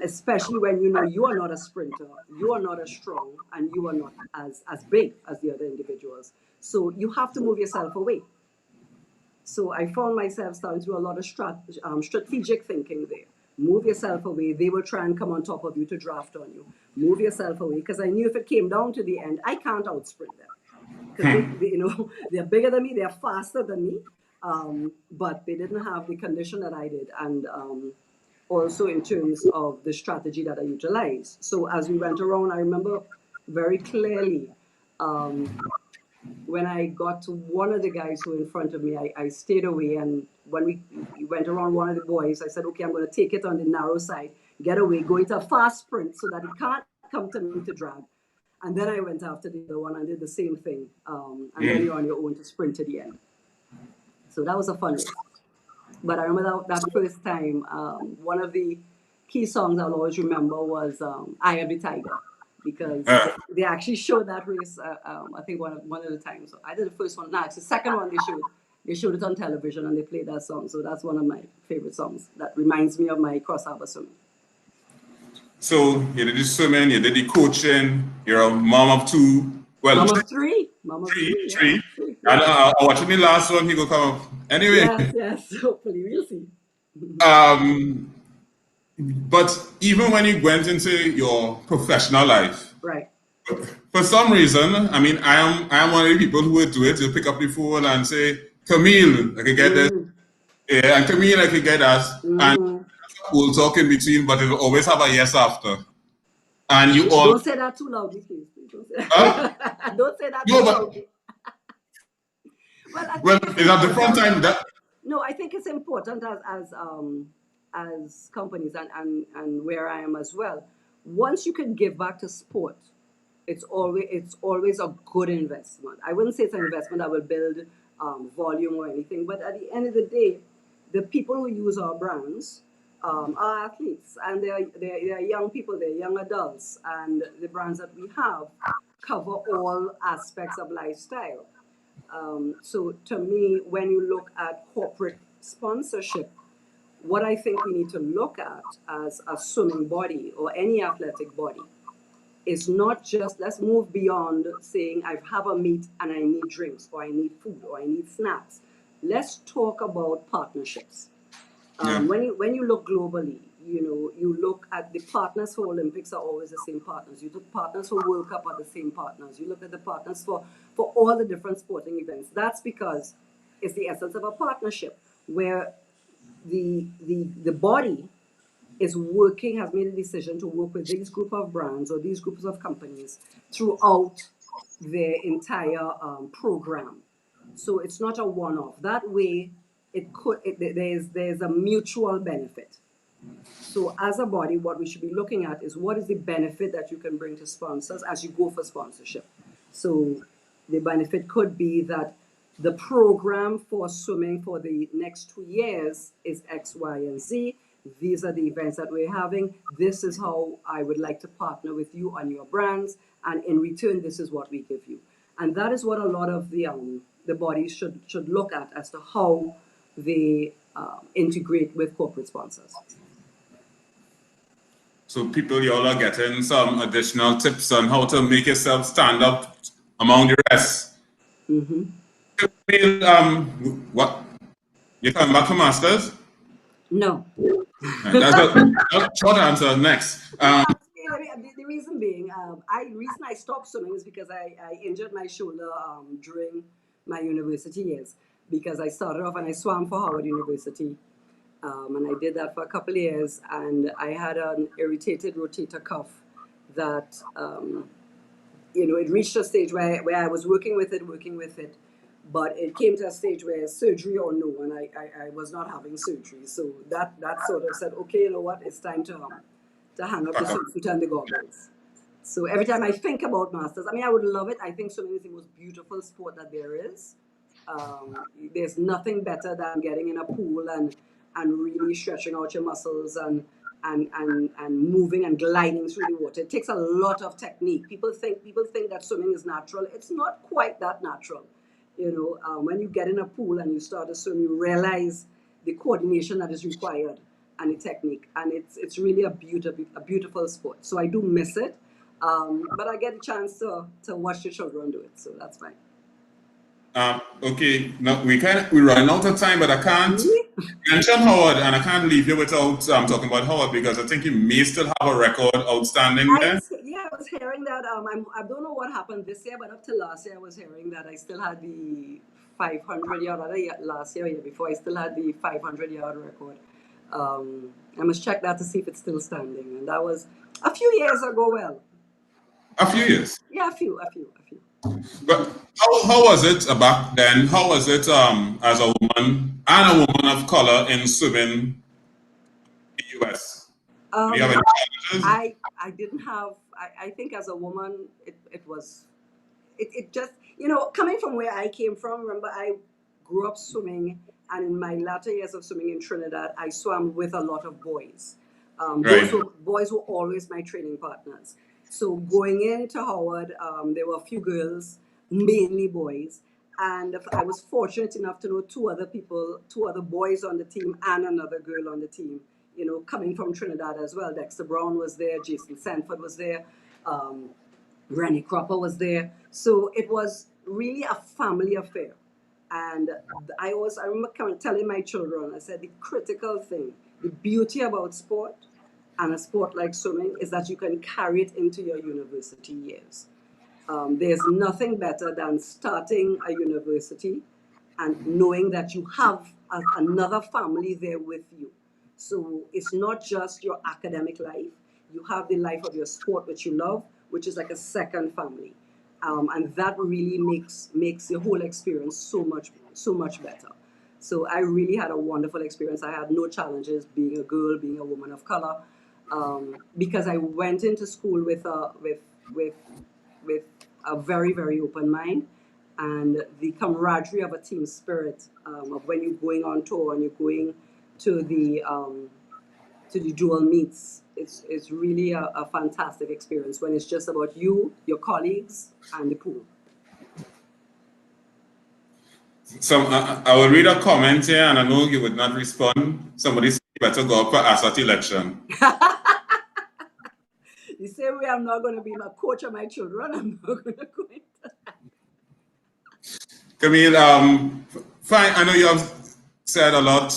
[SPEAKER 18] especially when you are not a sprinter, you are not as strong, and you are not as big as the other individuals. So you have to move yourself away. So I found myself starting to do a lot of strategic thinking there. Move yourself away. They will try and come on top of you to draft on you. Move yourself away, because I knew if it came down to the end, I can't outsprint them. Because they're bigger than me, they're faster than me, but they didn't have the condition that I did, and also in terms of the strategy that I utilized. So as we went around, I remember very clearly when I got to one of the guys who were in front of me, I stayed away, and when we went around one of the boys, I said, okay, I'm going to take it on the narrow side, get away, go into a fast sprint so that he can't come to me to drag. And then I went after the other one and did the same thing. And then you're on your own to sprint to the end. So that was a fun race. But I remember that first time, one of the key songs I'll always remember was Eye of the Tiger, because they actually showed that race, I think one of the times. So I did the first one. No, it's the second one they showed it on television and they played that song. So that's one of my favorite songs. That reminds me of my cross harbor swimming.
[SPEAKER 6] So you did the swimming, you did the coaching, you're a mom of two. Well,
[SPEAKER 18] mom of three.
[SPEAKER 6] Three. And watching the last one, he will come up. Anyway.
[SPEAKER 18] Yes, hopefully we'll see.
[SPEAKER 6] But even when you went into your professional life,
[SPEAKER 18] right?
[SPEAKER 6] For some reason, I mean, I am one of the people who would do it. You pick up the phone and say, Camille, I can get this. Yeah, and Camille, I can get that. And we'll talk in between, but it'll always have a yes after. And you all
[SPEAKER 18] don't say that too loudly, please. Don't say that, don't say that too loudly.
[SPEAKER 6] Well, it's at the front time that.
[SPEAKER 18] No, I think it's important as companies and where I am as well. Once you can give back to sport, it's always a good investment. I wouldn't say it's an investment that will build volume or anything, but at the end of the day, the people who use our brands are athletes, and they're young people, they're young adults, and the brands that we have cover all aspects of lifestyle. So to me, when you look at corporate sponsorship, what I think we need to look at as a swimming body or any athletic body is not just, let's move beyond saying I have a meet and I need drinks or I need food or I need snacks. Let's talk about partnerships. When you look globally, you look at the partners for Olympics are always the same partners. You look partners for World Cup are the same partners. You look at the partners for all the different sporting events. That's because it's the essence of a partnership where the body is working, has made a decision to work with these group of brands or these groups of companies throughout their entire program. So it's not a one-off. That way, there's a mutual benefit. So as a body, what we should be looking at is what is the benefit that you can bring to sponsors as you go for sponsorship. So The benefit could be that the program for swimming for the next 2 years is X, Y, and Z. These are the events that we're having. This is how I would like to partner with you on your brands, and in return, this is what we give you. And that is what a lot of the bodies should look at as to how they integrate with corporate sponsors.
[SPEAKER 6] So people, y'all are getting some additional tips on how to make yourself stand up among the rest.
[SPEAKER 18] Mm-hmm.
[SPEAKER 6] What? You coming back for masters?
[SPEAKER 18] No.
[SPEAKER 6] That's a short answer. Next.
[SPEAKER 18] The reason being, reason I stopped swimming is because I injured my shoulder during my university years. Because I started off and I swam for Howard University, and I did that for a couple of years, and I had an irritated rotator cuff that it reached a stage where I was working with it, but it came to a stage where surgery or no, and I was not having surgery. So that sort of said, okay, you know what, it's time to hang up the swimsuit and the goggles. So every time I think about masters, I mean, I would love it. I think swimming is the most beautiful sport that there is. There's nothing better than getting in a pool and really stretching out your muscles and moving and gliding through the water. It takes a lot of technique. People think that swimming is natural. It's not quite that natural. When you get in a pool and you start to swim, you realize the coordination that is required and the technique, and it's really a beautiful sport. So I do miss it, but I get a chance to watch the children do it, so that's fine.
[SPEAKER 6] Okay, now we run out of time, but I can't mention Howard, and I can't leave you without talking about Howard, because I think you may still have a record outstanding there.
[SPEAKER 18] I was hearing that. I don't know what happened this year, but up to last year, I was hearing that I still had the 500-yard. Last year before, I still had the 500-yard record. I must check that to see if it's still standing, and that was a few years ago. Well,
[SPEAKER 6] a few years.
[SPEAKER 18] Yeah, a few.
[SPEAKER 6] But how was it back then? How was it as a woman and a woman of color in swimming in the US? Do you have any challenges?
[SPEAKER 18] I didn't have. I think as a woman, it was. It just coming from where I came from. Remember, I grew up swimming, and in my latter years of swimming in Trinidad, I swam with a lot of boys.
[SPEAKER 6] Right.
[SPEAKER 18] Boys were always my training partners. So going into Howard, there were a few girls, mainly boys, and I was fortunate enough to know two other boys on the team and another girl on the team, coming from Trinidad as well. Dexter Brown was there, Jason Sanford was there, Rennie Cropper was there. So it was really a family affair. And I remember telling my children, I said, the critical thing, the beauty about sport, and a sport like swimming, is that you can carry it into your university years. There's nothing better than starting a university and knowing that you have another family there with you. So it's not just your academic life. You have the life of your sport, which you love, which is like a second family. And that really makes the whole experience so much better. So I really had a wonderful experience. I had no challenges being a girl, being a woman of color. Because I went into school with a very, very open mind, and the camaraderie of a team spirit of when you're going on tour and you're going to the dual meets. It's really a fantastic experience when it's just about you, your colleagues, and the pool.
[SPEAKER 6] I will read a comment here, and I know you would not respond. Somebody said you better go up for ASAT election.
[SPEAKER 18] The same way I'm not going to be my coach of my children, I'm not going to go into that.
[SPEAKER 6] Camille, fine, I know you have said a lot,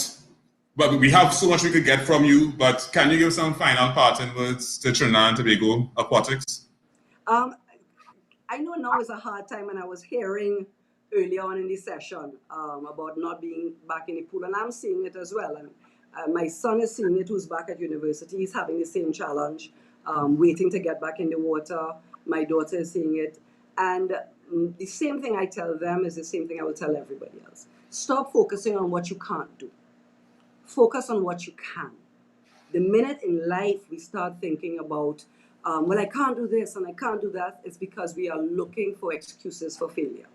[SPEAKER 6] but we have so much we could get from you, but can you give some final parting words to Trinidad and Tobago Aquatics?
[SPEAKER 18] I know now is a hard time, and I was hearing earlier on in the session about not being back in the pool, and I'm seeing it as well. And my son is seeing it, who's back at university. He's having the same challenge, waiting to get back in the water. My daughter is seeing it. And the same thing I tell them is the same thing I will tell everybody else. Stop focusing on what you can't do. Focus on what you can. The minute in life we start thinking about well, I can't do this and I can't do that, it's because we are looking for excuses for failure.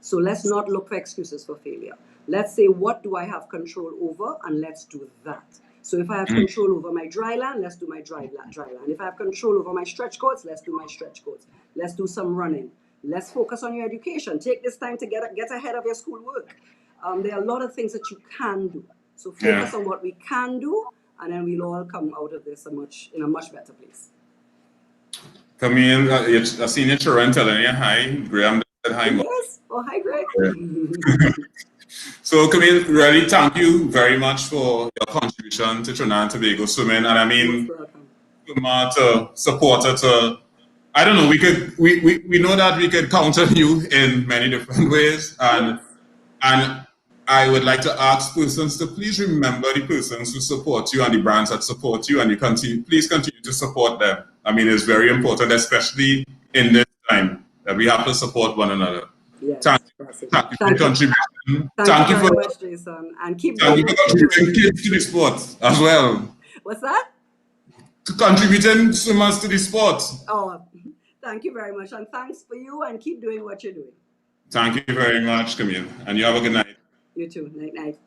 [SPEAKER 18] So let's not look for excuses for failure. Let's say, what do I have control over? And let's do that. So if I have control over my dry land, let's do my dry land. If I have control over my stretch coats, let's do my stretch coats. Let's do some running. Let's focus on your education. Take this time to get ahead of your schoolwork. There are a lot of things that you can do. So focus on what we can do, and then we'll all come out of this in a much better place.
[SPEAKER 6] Camille, I've seen your children telling you hi. Graham said hi.
[SPEAKER 18] Yes. Oh, hi, Greg.
[SPEAKER 6] So, Camille, really thank you very much for your contribution to Trinidad and Tobago swimming. And I mean, to support her to, I don't know, we know that we could count on you in many different ways. And I would like to ask persons to please remember the persons who support you and the brands that support you, and please continue to support them. I mean, it's very important, especially in this time, that we have to support one another.
[SPEAKER 18] Yes,
[SPEAKER 6] thank you for your contribution. Thank you
[SPEAKER 18] very
[SPEAKER 6] for
[SPEAKER 18] much, Jason. And keep doing
[SPEAKER 6] contributing kids to the sport as well.
[SPEAKER 18] What's that?
[SPEAKER 6] To contributing swimmers to the sport.
[SPEAKER 18] Oh, thank you very much. And thanks for you, and keep doing what you're doing.
[SPEAKER 6] Thank you very much, Camille. And you have a good night.
[SPEAKER 18] You too. Night, night.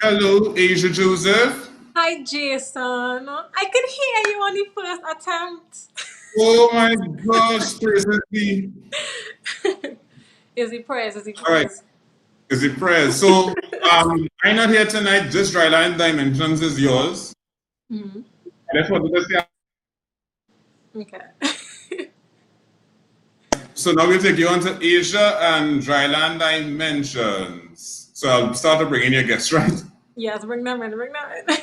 [SPEAKER 6] Hello, Asia Joseph.
[SPEAKER 4] Hi, Jason. I could hear you on the first attempt.
[SPEAKER 6] Oh my gosh, presently.
[SPEAKER 4] Is it praise? Is it praise?
[SPEAKER 6] All right. Is it praise? So, I'm not here tonight. Just Dryline Dimensions is yours.
[SPEAKER 4] Mm-hmm.
[SPEAKER 6] I just wanted to say.
[SPEAKER 4] Okay.
[SPEAKER 6] So now we'll take you on to Asia and Dryland Dimensions. So I'll start to bring in your guests, right?
[SPEAKER 4] Yes, bring them in, bring them in.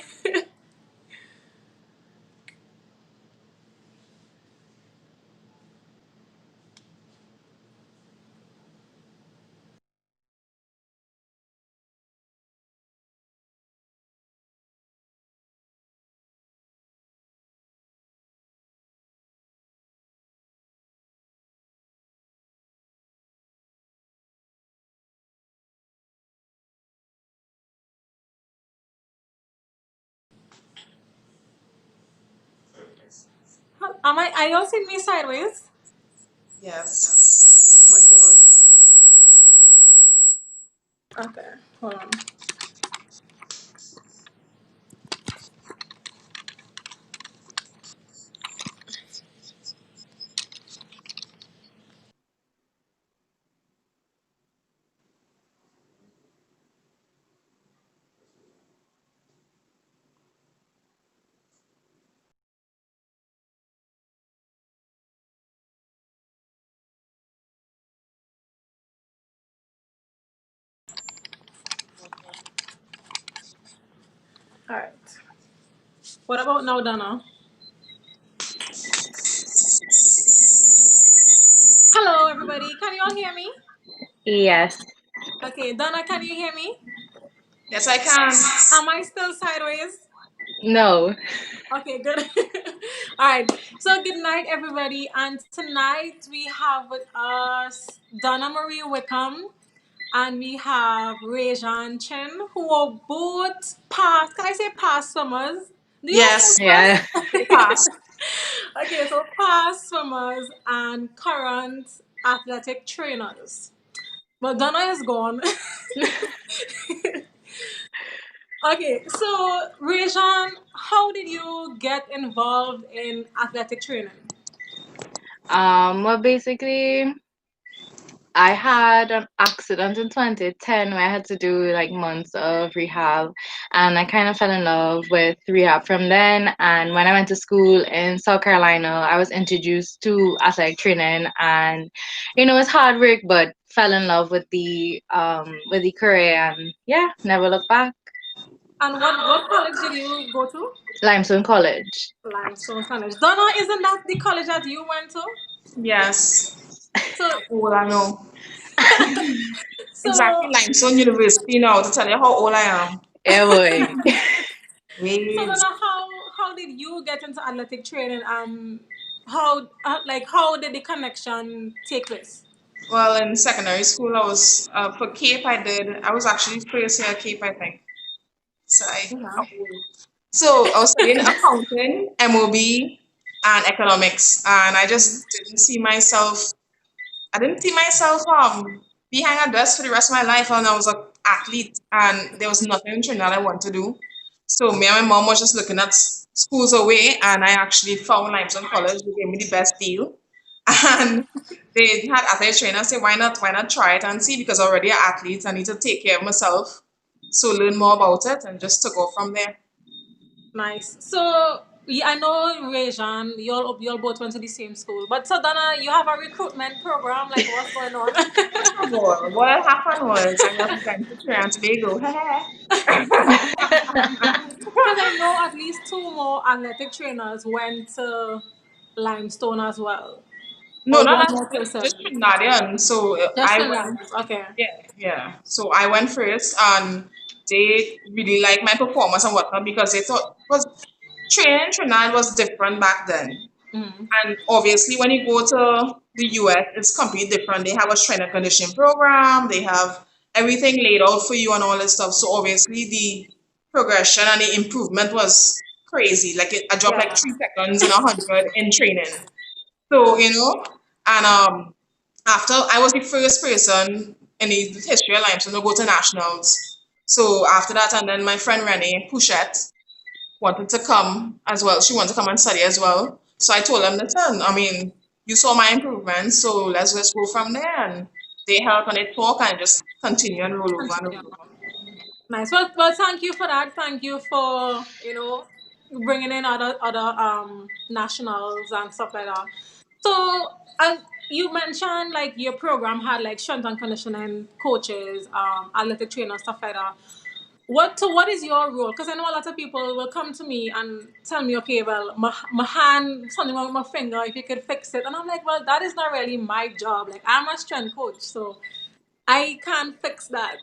[SPEAKER 4] Are y'all seeing me sideways?
[SPEAKER 19] Yes.
[SPEAKER 4] Oh my god. Okay, hold on. All right. What about now, Donna? Hello, everybody. Can you all hear me?
[SPEAKER 19] Yes.
[SPEAKER 4] Okay, Donna, can you hear me?
[SPEAKER 19] Yes, I can.
[SPEAKER 4] Am I still sideways?
[SPEAKER 19] No.
[SPEAKER 4] Okay, good. All right. So good night, everybody. And tonight we have with us Donna Marie Wickham and we have Rajan Chen, who are both past. Can I say past swimmers? Do you
[SPEAKER 19] Yes. Yeah. Pass.
[SPEAKER 4] Okay, so past swimmers and current athletic trainers. But Donna is gone. Okay, so Rajan, how did you get involved in athletic training?
[SPEAKER 19] Well, basically, I had an accident in 2010 where I had to do like months of rehab, and I kind of fell in love with rehab from then. And when I went to school in South Carolina, I was introduced to athletic training, and it's hard work, but fell in love with the career, and yeah, never looked back.
[SPEAKER 4] And what college did you go to?
[SPEAKER 19] Limestone College.
[SPEAKER 4] Limestone College. Donna, isn't that the college that you went to?
[SPEAKER 19] Yes.
[SPEAKER 4] So
[SPEAKER 19] All I know. Exactly, Limestone University now, to tell you how old I am. Yeah, boy.
[SPEAKER 4] So Donna, how did you get into athletic training? How did the connection take place?
[SPEAKER 20] Well, in secondary school, I was for Cape. I was actually first year Cape, I think. So I was studying accounting, MOB, and economics, and I just didn't see myself. I didn't see myself behind a desk for the rest of my life, and I was an athlete, and there was nothing in Trinidad I wanted to do. So me and my mom was just looking at schools away, and I actually found Limestone College. They gave me the best deal, and they had athletic trainers say, why not try it and see? Because already an athlete, I need to take care of myself. So learn more about it, and just to go from there.
[SPEAKER 4] Nice. So yeah, I know Rejan, you all both went to the same school, but so Donna, you have a recruitment program. Like, what's going on?
[SPEAKER 20] Well, what happened was I was going to Trinidad and Tobago.
[SPEAKER 4] Because I know at least two more athletic trainers went to Limestone as well.
[SPEAKER 20] No,
[SPEAKER 4] Or
[SPEAKER 20] not
[SPEAKER 4] one
[SPEAKER 20] us,
[SPEAKER 4] more person.
[SPEAKER 20] just Trinidadian. So
[SPEAKER 4] Just
[SPEAKER 20] I
[SPEAKER 4] Trinidad.
[SPEAKER 20] went,
[SPEAKER 4] Okay.
[SPEAKER 20] yeah. So I went first, and they really liked my performance and whatnot because they thought was training in Trinidad was different back then.
[SPEAKER 4] Mm.
[SPEAKER 20] And obviously, when you go to the US, it's completely different. They have a strength and conditioning program. They have everything laid out for you and all this stuff. So obviously, the progression and the improvement was crazy. Like I dropped like 3 seconds in 100 in training. So and after I was the first person in the history of Limestone to go to nationals. So after that, and then my friend Renee Pouchette wanted to come as well. She wanted to come and study as well. So I told them, listen, I mean, you saw my improvements, so let's just go from there. And they help and they talk and just continue and roll over and roll over.
[SPEAKER 4] Nice. Well, thank you for that. Thank you for bringing in other nationals and stuff like that. So, you mentioned like your program had like strength and conditioning coaches, athletic trainers, stuff like that. What is your role? Because I know a lot of people will come to me and tell me, okay, well, my hand, something wrong with my finger, if you could fix it. And I'm like, well, that is not really my job. Like, I'm a strength coach, so I can't fix that.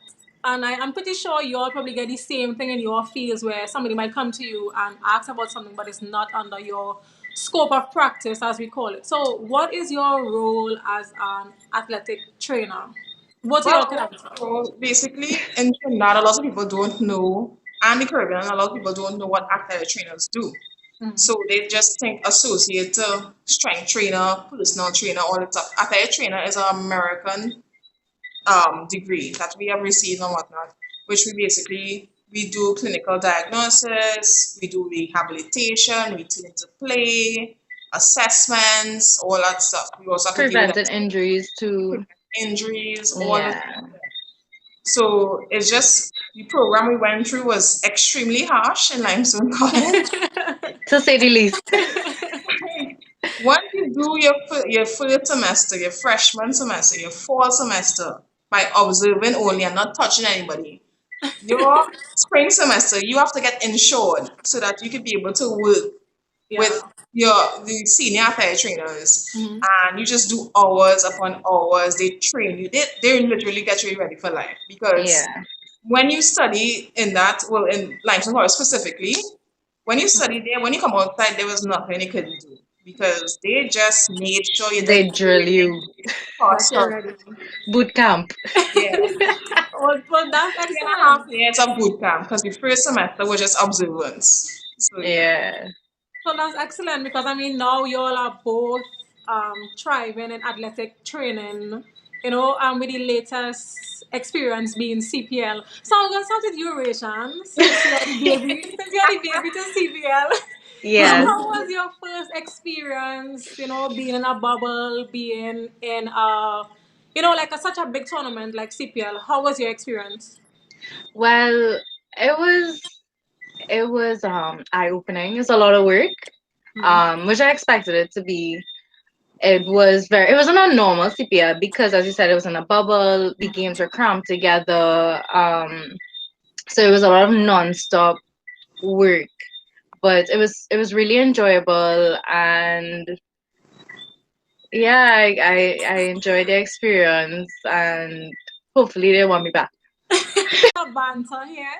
[SPEAKER 4] And I'm pretty sure you all probably get the same thing in your fields where somebody might come to you and ask about something, but it's not under your scope of practice, as we call it. So, what is your role as an athletic trainer? What's your
[SPEAKER 20] Well, so basically, in Trinidad, a lot of people don't know, and the Caribbean, a lot of people don't know what athletic trainers do. So they just think associate to strength trainer, personal trainer, all that stuff. Athletic trainer is an American degree that we have received and whatnot, which we do clinical diagnosis, we do rehabilitation, return to play, assessments, all that stuff. We also have to deal with
[SPEAKER 19] Preventing injuries too.
[SPEAKER 20] injuries, all of
[SPEAKER 19] Yeah.
[SPEAKER 20] that. So it's just the program we went through was extremely harsh in Limestone College.
[SPEAKER 19] To say the least.
[SPEAKER 20] Once you do your first semester, your freshman semester, your fall semester, by observing only and not touching anybody, your spring semester, you have to get insured so that you can be able to work with the senior athletic trainers. And you just do hours upon hours. They train you. They literally get you ready for life. Because
[SPEAKER 19] Yeah.
[SPEAKER 20] when you study in that, well, in Limestone College specifically, when you study there, when you come outside, there was nothing you couldn't do. Because they just made sure you
[SPEAKER 19] They
[SPEAKER 20] did
[SPEAKER 19] drill you.
[SPEAKER 20] awesome.
[SPEAKER 19] Boot camp.
[SPEAKER 20] Yeah.
[SPEAKER 4] Well, that's
[SPEAKER 20] 3.5
[SPEAKER 4] excellent.
[SPEAKER 20] years of boot camp because the first semester was just observance. So
[SPEAKER 19] Yeah.
[SPEAKER 4] So that's excellent because I mean now you all are both thriving in athletic training, with the latest experience being CPL. So I'm gonna start with you, Rayhan, since you're the baby to CPL.
[SPEAKER 19] Yes.
[SPEAKER 4] How was your first experience, being in a bubble, being in like such a big tournament like CPL? How was your experience?
[SPEAKER 19] Well, it was eye opening. It's a lot of work. Which I expected it to be. It wasn't a normal CPL because as you said, it was in a bubble, the games were cramped together. So it was a lot of non-stop work. But it was really enjoyable, and yeah, I enjoyed the experience, and hopefully they want me back.
[SPEAKER 4] A banter here.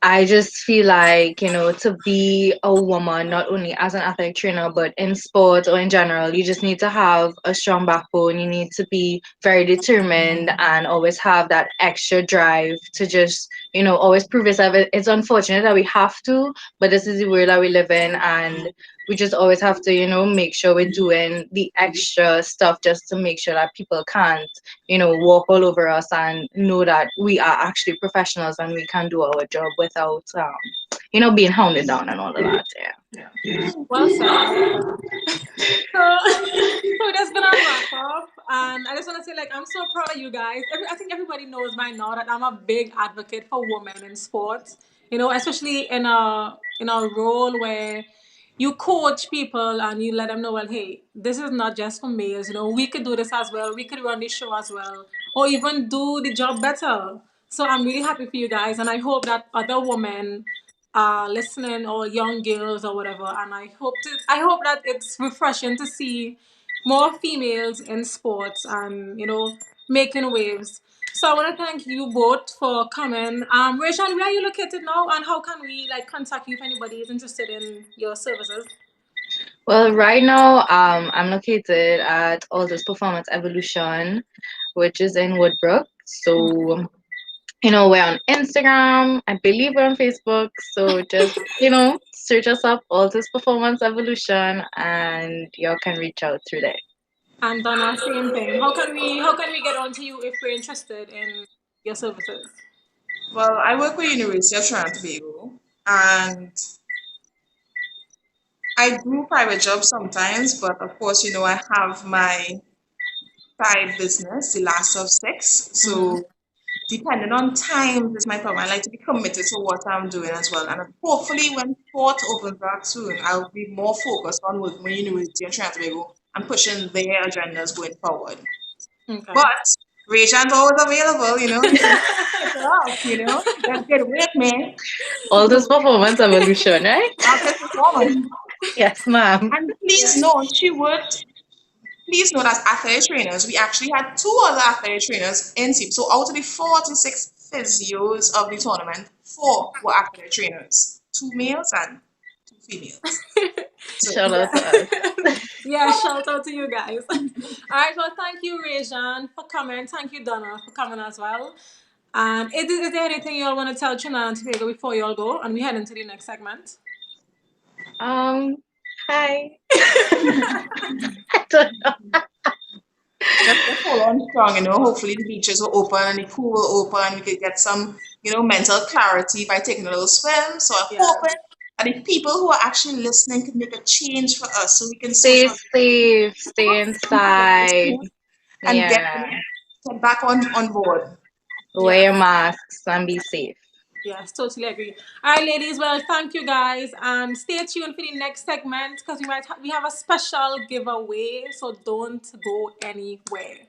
[SPEAKER 19] I just feel like, to be a woman, not only as an athletic trainer, but in sports or in general, you just need to have a strong backbone. You need to be very determined and always have that extra drive to just, always prove yourself. It's unfortunate that we have to, but this is the world that we live in. And we just always have to, make sure we're doing the extra stuff just to make sure that people can't, walk all over us and know that we are actually professionals and we can do our job without, being hounded down and all of that. Yeah.
[SPEAKER 4] Well said, well said. So we're just gonna wrap up, and I just want to say, like, I'm so proud of you guys. I think everybody knows by now that I'm a big advocate for women in sports. Especially in a role where you coach people and you let them know, well, hey, this is not just for males. We could do this as well. We could run this show as well, or even do the job better. So I'm really happy for you guys, and I hope that other women listening, or young girls or whatever, and I hope that it's refreshing to see more females in sports and making waves. So I want to thank you both for coming. Rachel, where are you located now, and how can we contact you if anybody is interested in your services?
[SPEAKER 19] Well, right now, I'm located at Aldous Performance Evolution, which is in Woodbrook. So, we're on Instagram. I believe we're on Facebook. So just, search us up, Aldous Performance Evolution, and y'all can reach out through there.
[SPEAKER 4] And Donna, same thing. How can we get on to you if we're interested in your services?
[SPEAKER 20] Well, I work with University of Toronto Tobago, and I do private jobs sometimes, but of course, I have my side business, the last of six. So depending on time is my problem. I like to be committed to what I'm doing as well. And hopefully when sport opens back soon, I'll be more focused on working with University of Toronto Tobago and pushing their agendas going forward.
[SPEAKER 4] Okay.
[SPEAKER 20] But Rachan's always available, you can hit her up, That's good work, man.
[SPEAKER 19] Aldous Performance Evolution, right?
[SPEAKER 20] Aldous Performance.
[SPEAKER 19] Yes, ma'am.
[SPEAKER 20] And please note, please note, as athletic trainers, we actually had two other athletic trainers in team. So out of the 46 physios of the tournament, 4 were athletic trainers, 2 males and 2 females.
[SPEAKER 19] Shout out to us.
[SPEAKER 4] Yeah, shout out to you guys. All right, well, thank you, Rajan, for coming. Thank you, Donna, for coming as well. And is there anything you all want to tell Trinidad and Tobago before you all go and we head into the next segment?
[SPEAKER 19] Hi.
[SPEAKER 20] Just hold on strong, Hopefully the beaches will open and the pool will open and we could get some, mental clarity by taking a little swim. So I'm hoping that the people who are actually listening can make a change for us so we can
[SPEAKER 19] stay safe, stay inside,
[SPEAKER 20] and get back on board.
[SPEAKER 19] Wear your masks and be safe.
[SPEAKER 4] Yes, totally agree. All right, ladies. Well, thank you guys, and stay tuned for the next segment because we have a special giveaway. So don't go anywhere.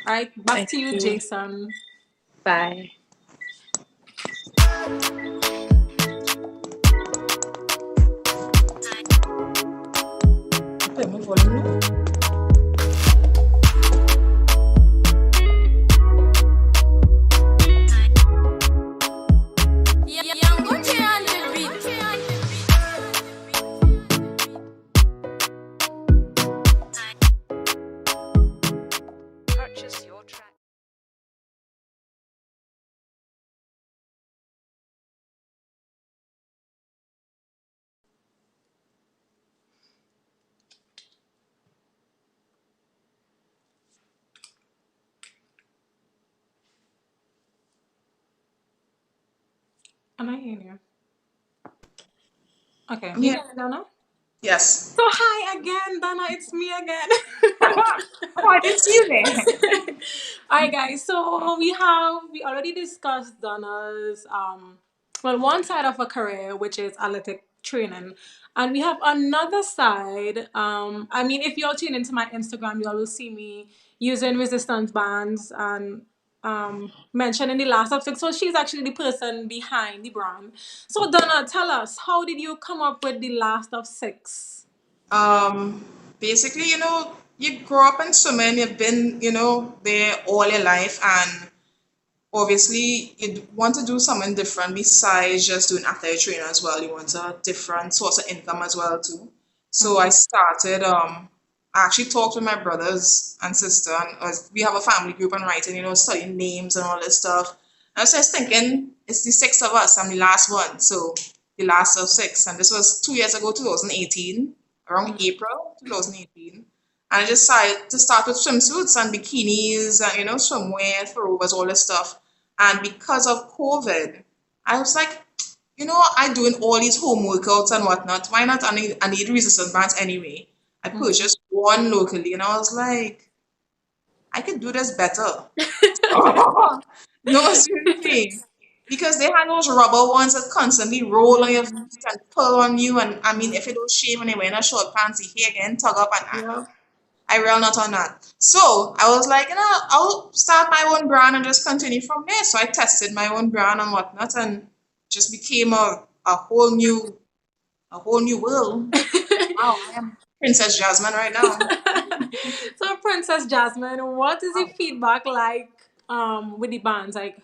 [SPEAKER 4] All right, back to you, Jason.
[SPEAKER 19] Bye.
[SPEAKER 4] Am I hearing you? Okay.
[SPEAKER 20] Yeah.
[SPEAKER 4] You hear me, Donna?
[SPEAKER 20] Yes.
[SPEAKER 4] So hi again, Donna. It's me again.
[SPEAKER 20] Oh, I didn't see you there.
[SPEAKER 4] All right, guys. So we already discussed Donna's one side of her career, which is athletic training, and we have another side. If you're tuned into my Instagram, you all will see me using resistance bands and mentioned in the last of six. So she's actually the person behind the brand. So Donna, tell us, how did you come up with the last of six?
[SPEAKER 20] Basically, you grow up in swimming, you've been, there all your life, and obviously you want to do something different besides just doing athletic training as well. You want a different source of income as well too. So I started. I actually talked with my brothers and sister, and we have a family group and writing, studying names and all this stuff. And I was thinking, it's the six of us. I'm the last one, so the last of six. And this was 2 years ago, 2018, around April 2018. And I decided to start with swimsuits and bikinis and, swimwear, throwovers, all this stuff. And because of COVID, I was like, I'm doing all these home workouts and whatnot. Why not? I need resistance bands anyway. I purchased one locally and I was like, I could do this better. No, seriously. Because they had those rubber ones that constantly roll on your feet and pull on you. And I mean, if you don't shave when you're wearing a short pants, your hair again tug up. And I rail not on that. So I was like, I'll start my own brand and just continue from there. So I tested my own brand and whatnot and just became a whole new world. Wow, I am Princess Jasmine right now.
[SPEAKER 4] So Princess Jasmine, what is your feedback like with the bands? Like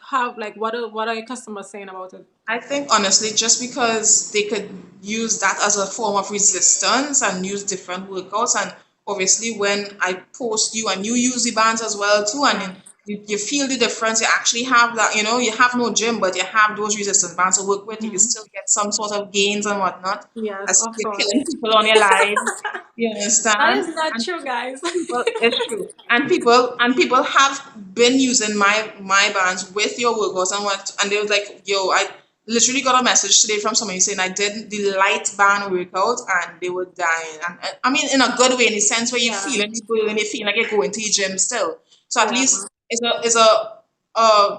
[SPEAKER 4] what are your customers saying about it?
[SPEAKER 20] I think honestly, just because they could use that as a form of resistance and use different workouts, and obviously when I post you and you use the bands as well too, and you feel the difference. You actually have that, you have no gym, but you have those resistance bands to work with. You can still get some sort of gains and whatnot.
[SPEAKER 4] Yes,
[SPEAKER 20] as
[SPEAKER 4] of
[SPEAKER 20] you're
[SPEAKER 4] course.
[SPEAKER 20] killing people on your lives. You understand?
[SPEAKER 4] That is not true, guys.
[SPEAKER 20] It's true. And people have been using my bands with your workouts and they was like, yo, I literally got a message today from somebody saying I did the light band workout and they were dying. And I mean in a good way, in the sense where you feeling the burn, you feel like you're going to the gym still. So at least it's a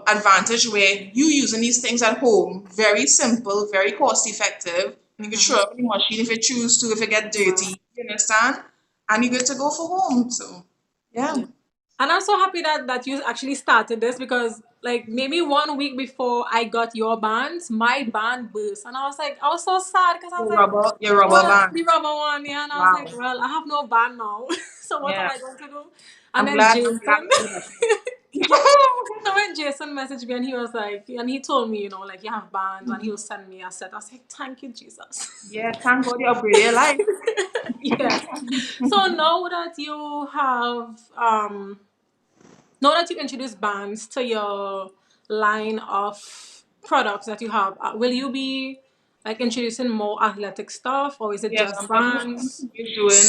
[SPEAKER 20] advantage where you using these things at home, very simple, very cost effective. You can throw it in the machine if you choose to, if it get dirty, you understand? And you get to go for home. So yeah.
[SPEAKER 4] And I'm so happy that you actually started this because like maybe 1 week before I got your bands, my band burst. And I was so sad because I was
[SPEAKER 20] your rubber band.
[SPEAKER 4] The rubber one, yeah. And I was like, well, I have no band now. So what am I going to do? And
[SPEAKER 20] I'm
[SPEAKER 4] then
[SPEAKER 20] glad.
[SPEAKER 4] So when Jason messaged me and he was like, and he told me, like you have bands and he'll send me a set. I was like, thank you, Jesus.
[SPEAKER 20] Yeah, thank God you upgraded your life.
[SPEAKER 4] Yes. So now that you have, now that you introduced bands to your line of products that you have, will you be like introducing more athletic stuff or is it just bands?
[SPEAKER 20] You're doing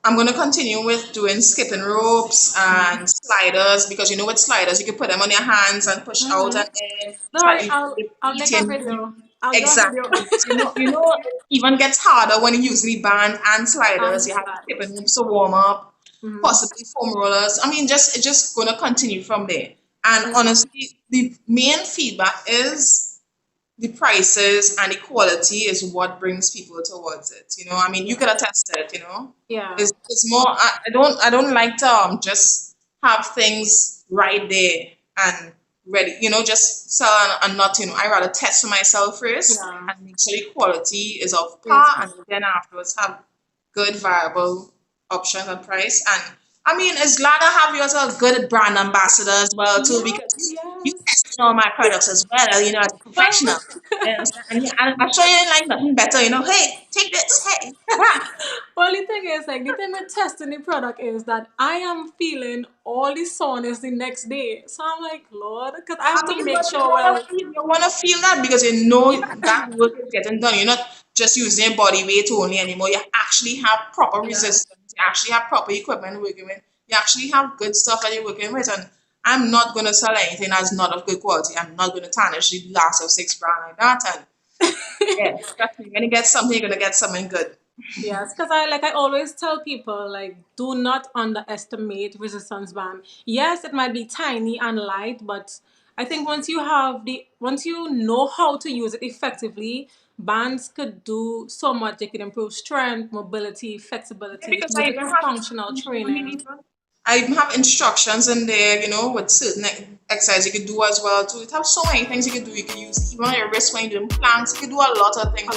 [SPEAKER 20] I'm going to continue with doing skipping ropes and sliders because with sliders you can put them on your hands and push out and in.
[SPEAKER 4] Sorry, I'll make a video.
[SPEAKER 20] Exactly. It even gets harder when you use the band and sliders. You have skipping ropes to warm up, possibly foam rollers. I mean, it's just going to continue from there. And honestly, the main feedback is the prices and the quality is what brings people towards it. I mean, you could attest to it.
[SPEAKER 4] Yeah.
[SPEAKER 20] It's more. I don't like to just have things right there and ready. Just sell and not. I rather test for myself first and make sure the quality is of par, and then afterwards have good viable options and price. And I mean, it's glad to have you as a good brand ambassador as well too, because you testing all my products as well, as a professional. And I'm sure you didn't like nothing better, hey, take this, hey.
[SPEAKER 4] Well, the thing is, the thing with testing the product is that I am feeling all the soreness the next day. So I'm like, Lord, because I have to make sure.
[SPEAKER 20] You want to feel that because that work is getting done. You're not just using body weight only anymore. You actually have proper resistance. You actually have proper equipment working with. You actually have good stuff that you're working with. And I'm not going to sell anything that's not of good quality. I'm not going to tarnish the last of 6 brand like that. And when you get something, you're going to get something good.
[SPEAKER 4] Yes, because I always tell people, do not underestimate resistance band. Yes, it might be tiny and light, but I think once you know how to use it effectively, bands could do so much. They could improve strength, mobility, flexibility,
[SPEAKER 20] because I even have
[SPEAKER 4] functional training.
[SPEAKER 20] I even have instructions in there, with certain exercises you could do as well too. It has so many things you can do. You can use even on your wrist when you're doing planks. You can do a lot of things.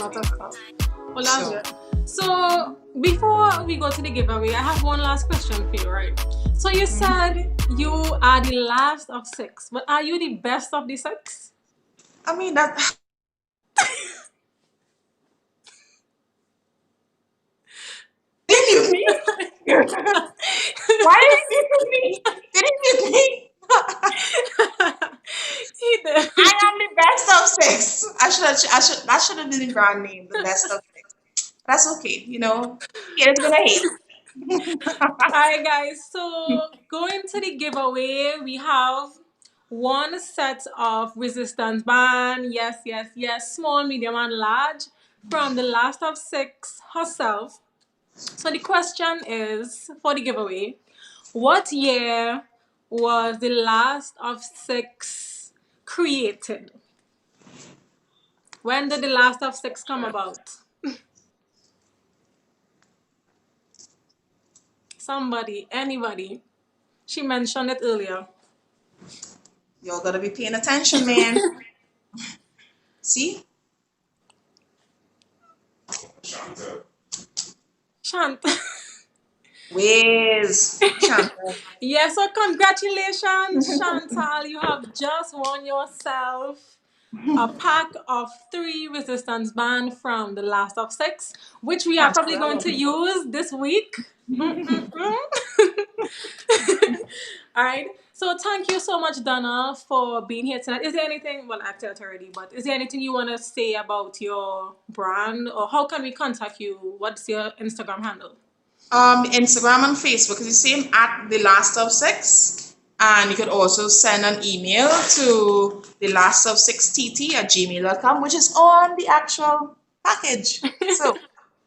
[SPEAKER 4] Well, that's it. So before we go to the giveaway, I have one last question for you, right? So you said you are the last of 6, but are you the best of the 6?
[SPEAKER 20] I mean that. Did you mute me? Why did you mute me? Did you mute me? I am the best of 6. That should have been the brand name, the best of 6. That's okay, you know. Haters gonna hate.
[SPEAKER 4] Alright, guys, so going to the giveaway, we have one set of resistance band. Yes, yes, yes. Small, medium, and large from the last of 6 herself. So the question is for the giveaway, what year was the last of 6 created? When did the last of 6 come about? Somebody, anybody. She mentioned it earlier.
[SPEAKER 20] Y'all gotta be paying attention, man. See?
[SPEAKER 4] Shant.
[SPEAKER 20] Whiz. Chantal.
[SPEAKER 4] Yes, so congratulations, Chantal. You have just won yourself a pack of 3 resistance band from the last of 6, which we are probably going to use this week. All right. So thank you so much, Donna, for being here tonight. Is there anything? Well, I told it already, but is there anything you want to say about your brand, or how can we contact you? What's your Instagram handle?
[SPEAKER 20] Instagram and Facebook is the same at the last of 6. And you could also send an email to the last of 6tt@gmail.com, which is on the actual package. So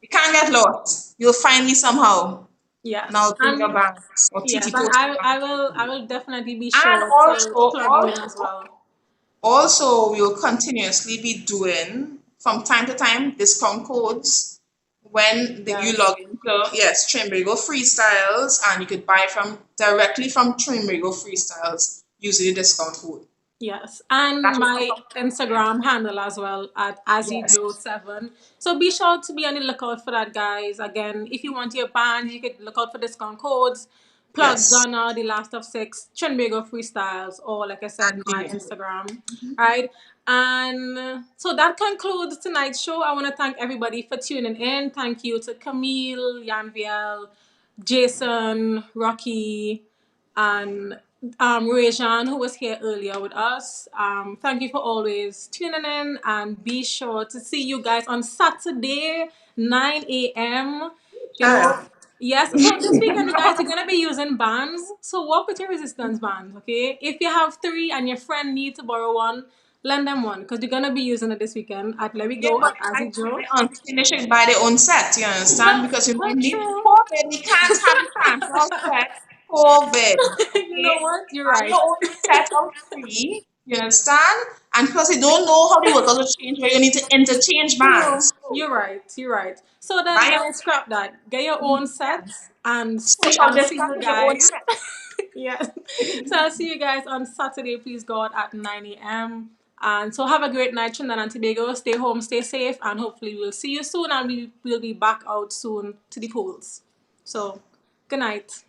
[SPEAKER 20] you can't get lost. You'll find me somehow.
[SPEAKER 4] Yes.
[SPEAKER 20] And I'll bring your bags or
[SPEAKER 4] Yes,
[SPEAKER 20] TT
[SPEAKER 4] and
[SPEAKER 20] post.
[SPEAKER 4] I will definitely be
[SPEAKER 20] And
[SPEAKER 4] sure to plug you in as well.
[SPEAKER 20] Also, we will continuously be doing from time to time discount codes when you log into Trimbrigo Freestyles, and you could buy directly from Trimbrigo Freestyles using the discount code.
[SPEAKER 4] Yes, and my Instagram handle as well at AziJo7. So be sure to be on the lookout for that, guys. Again, if you want your band, you could look out for discount codes. Plug Donna, the last of 6, Trinbago Freestyles, or like I said, my Instagram. Right? And so that concludes tonight's show. I want to thank everybody for tuning in. Thank you to Camille, Yanviel, Jason, Rocky, and Rejan, who was here earlier with us. Thank you for always tuning in, and be sure to see you guys on Saturday, 9 a.m. You know, yes. So this weekend, you guys are gonna be using bands. So work with your resistance bands, okay? If you have 3 and your friend needs to borrow one, lend them one, because you're gonna be using it this weekend at Let Me Go at Azzy Joe.
[SPEAKER 20] Finish it by their own set, you understand? Because you need COVID, we can't have the cancel set. COVID. Okay?
[SPEAKER 4] You know what? You're
[SPEAKER 20] Have
[SPEAKER 4] right.
[SPEAKER 20] your own set of 3, you understand? And because you don't know how the workers will change, where you need to interchange bands.
[SPEAKER 4] You're right. You're right. So then, guys, scrap that. Get your own set and see
[SPEAKER 20] Social
[SPEAKER 4] you
[SPEAKER 20] distance, your own
[SPEAKER 4] guys.
[SPEAKER 20] set.
[SPEAKER 4] Yes. So I'll see you guys on Saturday. Please God at 9 a.m. And so have a great night, Trinidad and Tobago. Stay home, stay safe, and hopefully we'll see you soon, and we will be back out soon to the pools. So good night.